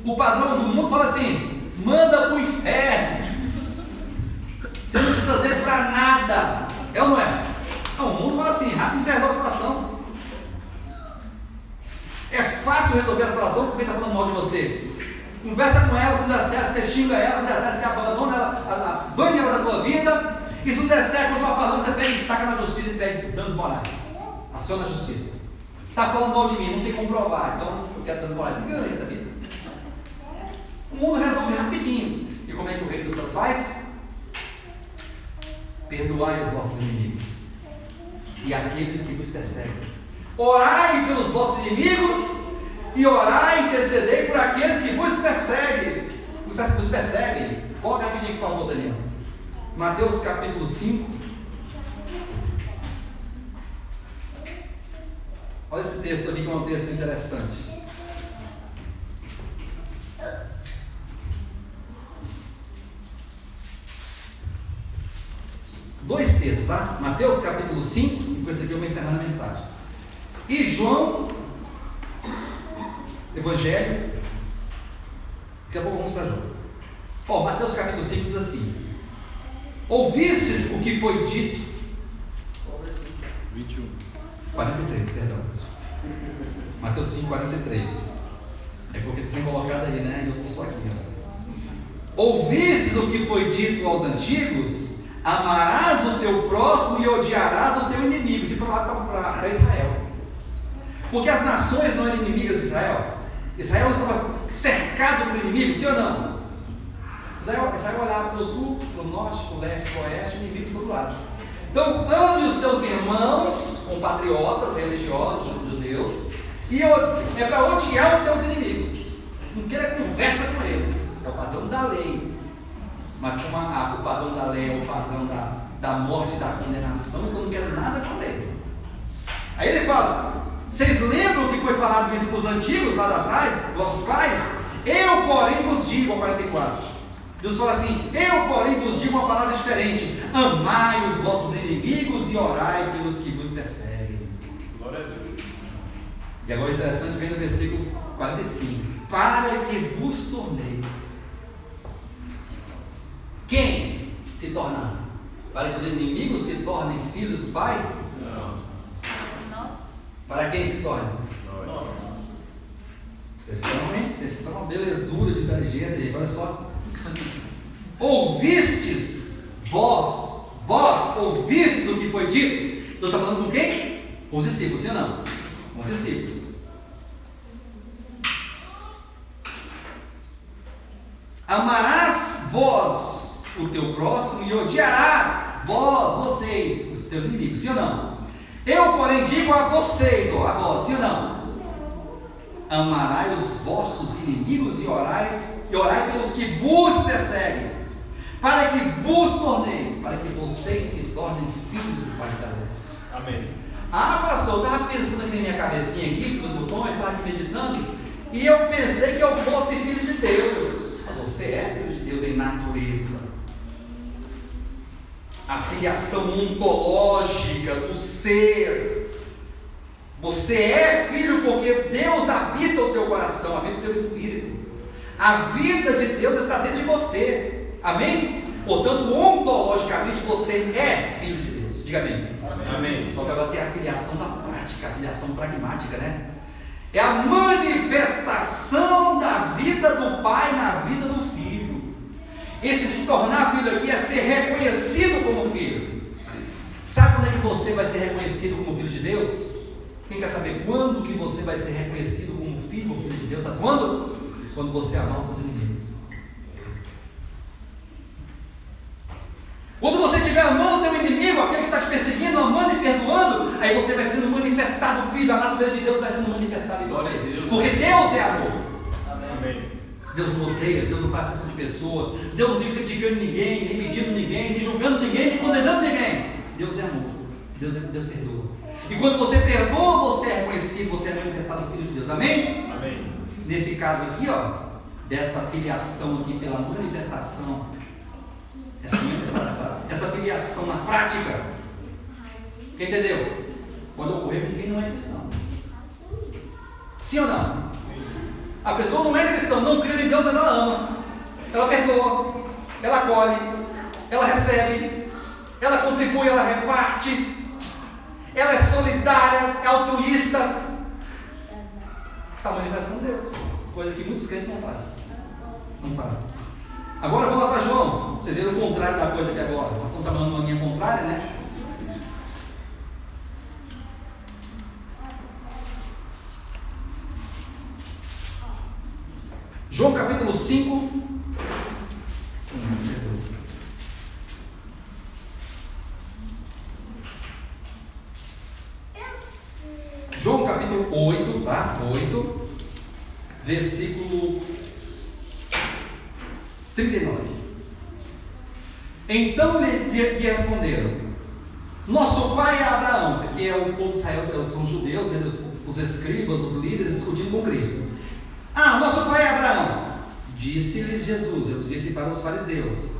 O padrão do mundo fala assim: manda para o inferno. Você não precisa dele para nada. É ou não é? Não, o mundo fala assim: rápido encerrar a situação. É fácil resolver a situação porque está falando mal de você. Conversa com ela, se não der certo, você xinga ela, se não der certo, você abandona ela, banha ela da tua vida. E se não der certo, continua falando, você pega, taca na justiça e pede danos morais. Aciona a justiça. Está falando mal de mim, não tem como provar, então eu quero danos morais. E ganha essa vida. O mundo resolve rapidinho. E como é que o reino dos céus faz? Perdoai os vossos inimigos e aqueles que vos perseguem. Orai pelos vossos inimigos e orai e intercedei por aqueles que vos perseguem. Vos perseguem. Coloca rapidinho aqui para o favor, Daniel. Mateus capítulo 5. Olha esse texto ali, que é um texto interessante. Dois textos, tá? Mateus capítulo 5, e com esse aqui eu vou encerrar a mensagem. E João, Evangelho, daqui a pouco vamos para João. Mateus capítulo 5 diz assim: ouvistes o que foi dito? 21. 43, perdão. Mateus 5, 43. É porque está sendo colocado aí, né? E eu estou só aqui. Ouvistes o que foi dito aos antigos? Amarás o teu próximo e odiarás o teu inimigo. Isso foi falado para Israel. Porque as nações não eram inimigas de Israel. Israel estava cercado por inimigos, sim ou não? Israel olhava para o sul, para o norte, para o leste, para o oeste, inimigos de todo lado. Então, ame os teus irmãos, compatriotas, religiosos, judeus, e é para odiar os teus inimigos. Não queira conversa com eles. É o padrão da lei. Mas como o padrão da lei é o padrão da morte e da condenação, então eu não quero nada com a lei. Aí ele fala: vocês lembram que foi falado isso para os antigos lá atrás, vossos pais? Eu, porém, vos digo, ao 44. Deus fala assim: eu, porém, vos digo uma palavra diferente: amai os vossos inimigos e orai pelos que vos perseguem. Glória a Deus. E agora é interessante, vem no versículo 45: para que vos torneis. Quem se tornar? Para que os inimigos se tornem filhos do Pai? Não. Para quem se torne? Nós. Vocês estão uma belezura de inteligência, gente, olha só. Ouvistes, vós ouvistes o que foi dito? Deus está falando com quem? Com os discípulos, sim ou não? Com os discípulos. Amarás vós o teu próximo e odiarás vocês, os teus inimigos, sim ou não? Eu, porém, digo a vocês, a vós, sim ou não? Amarai os vossos inimigos e orai pelos que vos perseguem, para que vos torneis, para que vocês se tornem filhos do Pai Celeste. Amém. Ah, pastor, eu estava pensando aqui na minha cabecinha, aqui, nos botões, estava aqui meditando, e eu pensei que eu fosse filho de Deus. Você é filho de Deus em natureza. A filiação ontológica do ser. Você é filho porque Deus habita o teu coração, habita o teu espírito. A vida de Deus está dentro de você. Amém? Portanto, ontologicamente você é filho de Deus. Diga amém. Amém. Só que agora tem a filiação da prática, a filiação pragmática, né? É a manifestação da vida do Pai na vida do Filho. Esse se tornar filho aqui é ser reconhecido como filho. Sabe quando é que você vai ser reconhecido como filho de Deus? Quem quer saber quando que você vai ser reconhecido como filho ou filho de Deus? Sabe quando? Quando você amar os seus inimigos. Quando você estiver amando o teu inimigo, aquele que está te perseguindo, amando e perdoando, aí você vai sendo manifestado filho, a natureza de Deus vai sendo manifestada em você. Porque Deus é amor. Amém. Deus não odeia, Deus não faz acepção de pessoas, Deus não vive criticando ninguém, nem medindo ninguém, nem julgando ninguém, nem condenando ninguém. Deus é amor, Deus perdoa. E quando você perdoa, você é reconhecido, você é manifestado filho de Deus. Amém? Amém. Nesse caso aqui, ó, desta filiação aqui pela manifestação, essa filiação na prática, quem entendeu? Pode ocorrer com quem não é cristão. Sim ou não? Sim. A pessoa não é cristã, não crê em Deus, mas ela ama, ela perdoa, ela acolhe, ela recebe, ela contribui, ela reparte, ela é solidária, é altruísta. Está manifestando Deus, coisa que muitos crentes não fazem. Não fazem. Agora vamos lá para João. Vocês viram o contrário da coisa aqui agora. Nós estamos chamando uma linha contrária, né? João capítulo 5. João capítulo 8, tá? 8, versículo 39. Então lhe responderam: nosso pai é Abraão. Isso aqui é o povo de Israel, são os judeus, né? os escribas, os líderes discutindo com Cristo. Nosso pai é Abraão. Disse-lhes Jesus disse para os fariseus: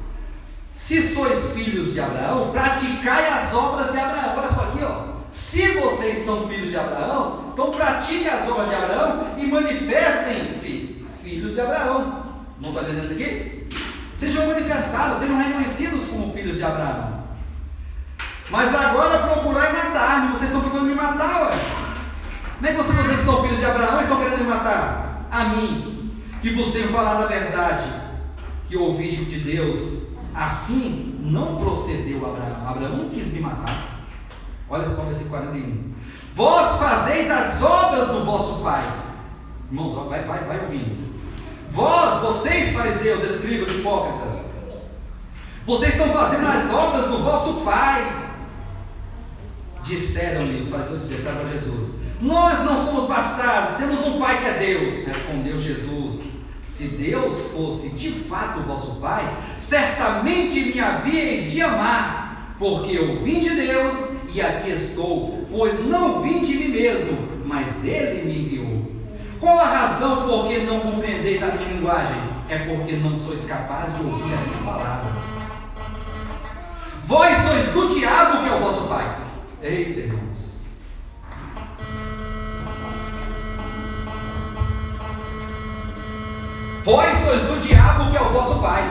se sois filhos de Abraão, praticai as obras de Abraão. Olha só aqui, ó. Se vocês são filhos de Abraão, então pratiquem as obras de Abraão e manifestem-se filhos de Abraão. Não está entendendo isso aqui? Sejam manifestados, sejam reconhecidos como filhos de Abraão. Mas agora procurai matar-me. Vocês estão procurando me matar, ué. Como é que vocês que são filhos de Abraão estão querendo me matar? A mim, que vos tenho falado a verdade, que ouvi de Deus. Assim não procedeu Abraão. Abraão não quis me matar. Olha só o versículo 41. Vós fazeis as obras do vosso pai. Irmãos, vai ouvindo. Vocês fariseus, escribas, hipócritas, vocês estão fazendo as obras do vosso pai. Disseram-lhe, os fariseus disseram a Jesus: nós não somos bastardos, temos um pai que é Deus. Respondeu Jesus: Se Deus fosse de fato o vosso Pai, certamente me havíeis de amar, porque eu vim de Deus e aqui estou, pois não vim de mim mesmo, mas Ele me enviou. Qual a razão por que não compreendeis a minha linguagem? É porque não sois capazes de ouvir a minha palavra. Vós sois do diabo, que é o vosso pai. Eita, irmãos. Vós sois do diabo, que é o vosso pai.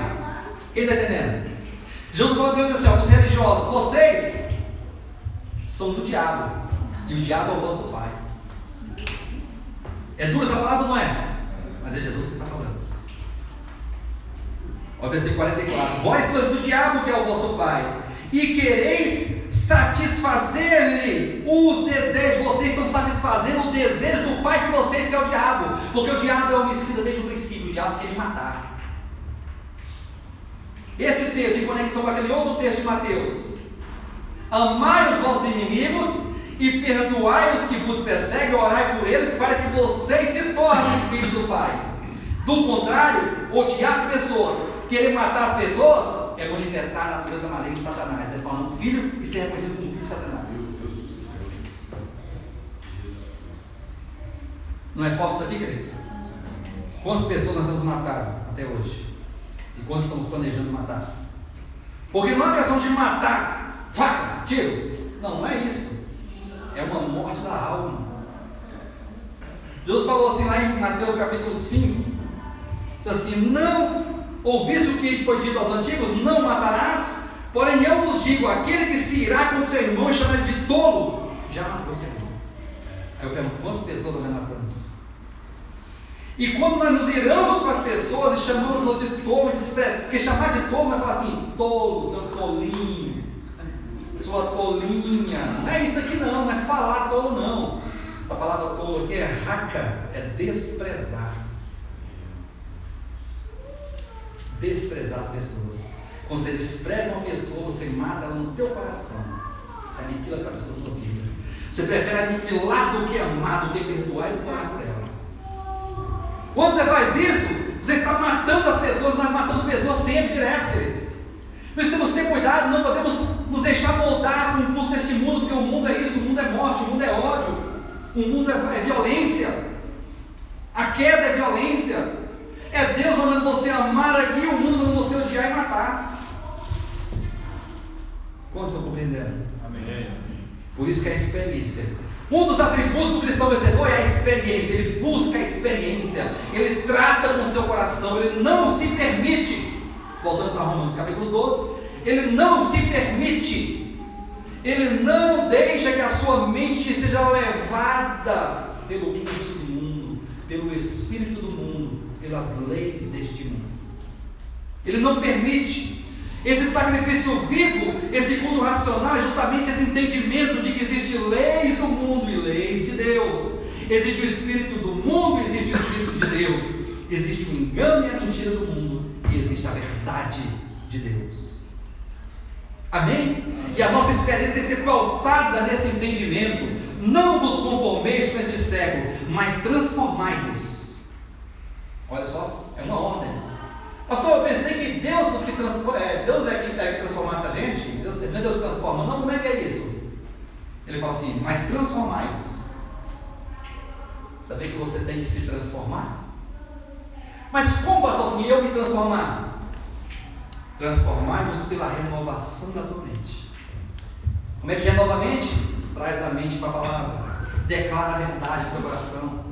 Quem está entendendo? Jesus falou para eles assim, os religiosos, vocês são do diabo, e o diabo é o vosso pai. É dura essa palavra, não é? Mas é Jesus que está falando. Olha o versículo 44. Vós sois do diabo, que é o vosso pai, e quereis satisfazer-lhe os desejos. Vocês estão satisfazendo o desejo do pai de vocês, que é o diabo, porque o diabo é homicida desde o princípio. O diabo quer me matar. Esse texto, em conexão com aquele outro texto de Mateus: amai os vossos inimigos e perdoai os que vos perseguem, orai por eles, para que vocês se tornem filhos do Pai. Do contrário, odiar as pessoas, querer matar as pessoas, é manifestar a natureza maligna de Satanás, é se tornar um filho e ser reconhecido como filho de Satanás. Não é forte isso aqui, queridos? Quantas pessoas nós temos matado até hoje? E quantas estamos planejando matar? Porque não é questão de matar, faca, tiro. Não é isso. É uma morte da alma. Jesus falou assim lá em Mateus capítulo 5, diz assim: não ouviste o que foi dito aos antigos, não matarás? Porém eu vos digo, aquele que se irá contra seu irmão e chama ele de tolo, já matou seu irmão. Aí eu pergunto, quantas pessoas nós já matamos? E quando nós nos iramos com as pessoas e chamamos de tolo, porque chamar de tolo não é falar assim, tolo, seu tolinho, sua tolinha, não é isso aqui não é falar tolo não. Essa palavra tolo aqui é raca, é desprezar. Desprezar as pessoas. Quando você despreza uma pessoa, você mata ela no teu coração. Você aniquila com a pessoa da sua vida. Você prefere aniquilar do que amar, do que perdoar e do que orar por ela. Quando você faz isso, você está matando as pessoas. Nós matamos pessoas sempre, direto, queridos. Nós temos que ter cuidado, não podemos nos deixar moldar com o curso deste mundo, porque o mundo é isso, o mundo é morte, o mundo é ódio, o mundo é violência, a queda é violência, é Deus mandando você amar aqui, o mundo mandando você odiar e matar. Como vocês estão compreendendo? Amém. Por isso que é a experiência. Um dos atributos do cristão vencedor é a experiência. Ele busca a experiência, ele trata com o seu coração, ele não se permite. Voltando para Romanos capítulo 12, ele não se permite, ele não deixa que a sua mente seja levada pelo curso do mundo, pelo espírito do mundo, pelas leis deste mundo. Ele não permite. Esse sacrifício vivo, esse culto racional é justamente esse entendimento de que existem leis do mundo e leis de Deus. Existe o espírito do mundo e existe o espírito de Deus. Existe o engano e a mentira do mundo e existe a verdade de Deus. Amém? E a nossa experiência tem que ser pautada nesse entendimento. Não vos conformeis com este século, mas transformai-vos. Olha só, é uma ordem. Pastor, eu pensei que Deus é que transformasse a gente. Deus, não é Deus que transforma, não. Como é que é isso? Ele fala assim, mas transformai-vos. Sabia que você tem que se transformar? Mas como, pastor, assim, eu me transformar? Transformai-vos pela renovação da tua mente. Como é que renova a mente? Traz a mente para a palavra. Declara a verdade no seu coração.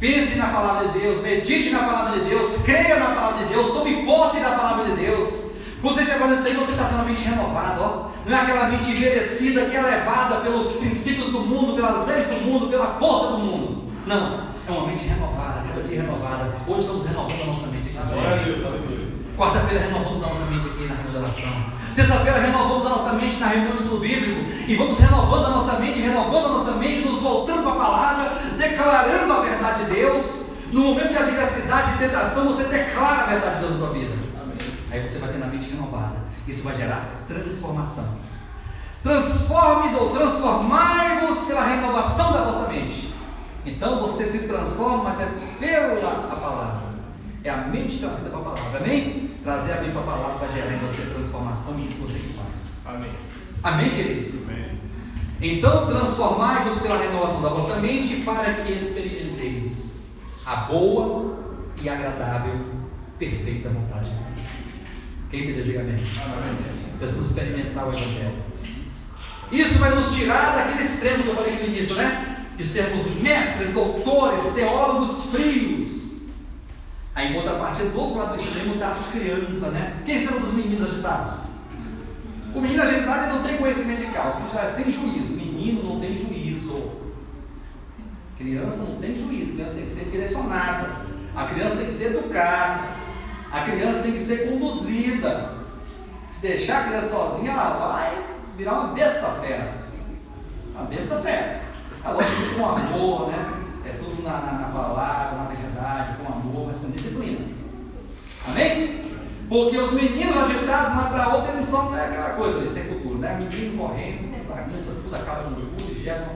Pense na palavra de Deus, medite na palavra de Deus, creia na palavra de Deus, tome posse da palavra de Deus. Você estiver fazendo isso aí, você está sendo a mente renovada, ó. Não é aquela mente envelhecida que é levada pelos princípios do mundo, pelas leis do mundo, pela força do mundo. Não, é uma mente renovada, cada dia renovada. Hoje estamos renovando a nossa mente aqui nessa manhã. Quarta-feira renovamos a nossa mente aqui na renovação. Terça-feira renovamos a nossa mente na reunião do estudo bíblico. E vamos renovando a nossa mente, nos voltando para a palavra, declarando a verdade de Deus. No momento de adversidade e tentação, você declara a verdade de Deus na sua vida. Amém. Aí você vai ter a mente renovada. Isso vai gerar transformação. Transforme-os ou transformai-vos pela renovação da vossa mente. Então você se transforma, mas é pela a palavra. É a mente trazida para a palavra, amém? Trazer a mente para a palavra vai gerar em você transformação, e isso você que faz. Amém. Amém, queridos? Amém. Então transformai-vos pela renovação da vossa mente, para que experimenteis a boa e agradável, perfeita vontade de Deus. Quem entendeu, diga amém. Amém. Precisamos experimentar o Evangelho. Isso vai nos tirar daquele extremo que eu falei aqui no início, né? De sermos mestres, doutores, teólogos frios. Aí, em contrapartida, do outro lado do extremo está as crianças, né? Quem se lembra dos meninos agitados? O menino agitado ele não tem conhecimento de causa, ele é sem juízo. O menino não tem juízo. Criança não tem juízo, a criança tem que ser direcionada, a criança tem que ser educada, a criança tem que ser conduzida. Se deixar a criança sozinha, ela vai virar uma besta fera. Uma besta fera. É lógico que com amor, né? É tudo na palavra, na verdade, com amor, mas com disciplina. Amém? Porque os meninos agitados, uma para outra, eles não são aquela coisa ali, sem futuro, né? Menino correndo, bagunça, tudo acaba no tudo e gera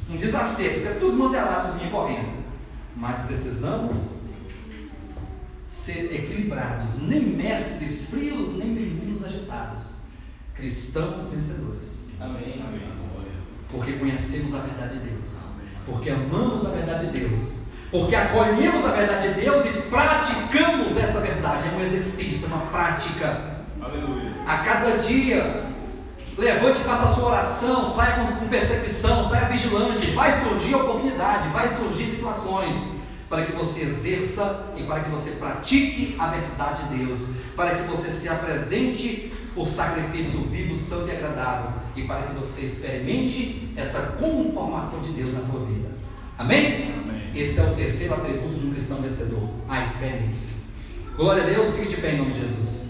um desacerto, fica tudo desmantelado, os meninos correndo. Mas precisamos ser equilibrados, nem mestres frios, nem meninos agitados, cristãos vencedores. Amém. Amém. Porque conhecemos a verdade de Deus, porque amamos a verdade de Deus, porque acolhemos a verdade de Deus e praticamos essa verdade. É um exercício, é uma prática. Aleluia. A cada dia, levante e faça a sua oração, saia com percepção, saia vigilante. Vai surgir oportunidade, vai surgir situações para que você exerça e para que você pratique a verdade de Deus, para que você se apresente por sacrifício vivo, santo e agradável, e para que você experimente esta conformação de Deus na tua vida. Amém? Amém. Esse é o terceiro atributo de um cristão vencedor, a experiência. Glória a Deus, fique de pé em nome de Jesus.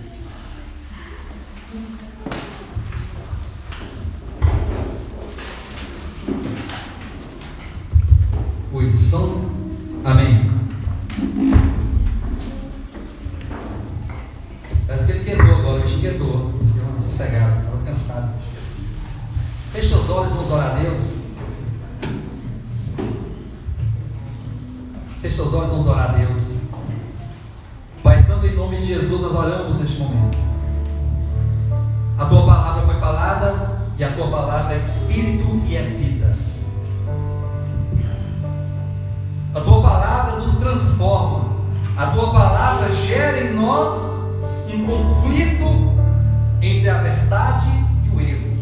O som. Amém. Parece que ele quietou agora, o bicho quietou. Deu uma sossegada, estava cansado. Feche os olhos, vamos orar a Deus. Feche os olhos, vamos orar a Deus. Pai Santo, em nome de Jesus, nós oramos neste momento. A tua palavra foi falada, e a tua palavra é espírito e é vida. A tua palavra nos transforma. A tua palavra gera em nós um conflito entre a verdade e o erro,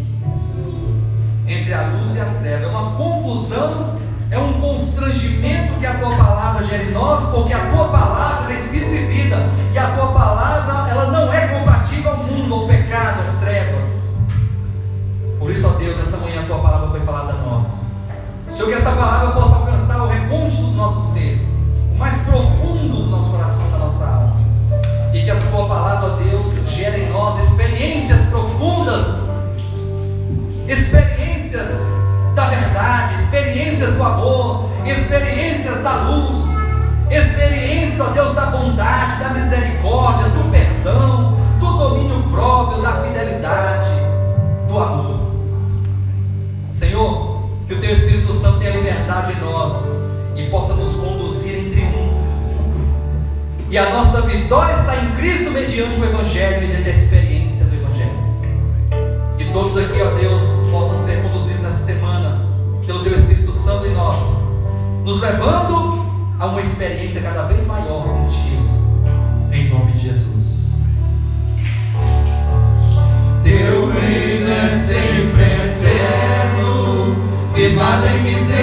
entre a luz e as trevas. É uma confusão, é um constrangimento que a tua palavra gera em nós, porque a tua palavra é espírito e vida, e a tua palavra ela não é compatível ao mundo, ao pecado, às trevas. Por isso, ó Deus, essa manhã a tua palavra foi falada a nós. Senhor, que essa palavra possa alcançar o recôndito do nosso ser, o mais profundo do nosso coração, da nossa alma, e que essa tua palavra, ó Deus, gere em nós experiências profundas, experiências da verdade, experiências do amor, experiências da luz, experiências, ó Deus, da bondade, da misericórdia, do perdão, do domínio próprio, da fidelidade, do amor. Senhor, que o teu Espírito Santo tenha liberdade em nós e possa nos conduzir em triunfo. E a nossa vitória está em Cristo mediante o Evangelho, mediante a experiência do Evangelho. Que todos aqui, ó Deus, possam ser conduzidos nessa semana pelo teu Espírito Santo em nós, nos levando a uma experiência cada vez maior contigo, em nome de Jesus. Teu reino é sempre eterno, firmado em misericórdia.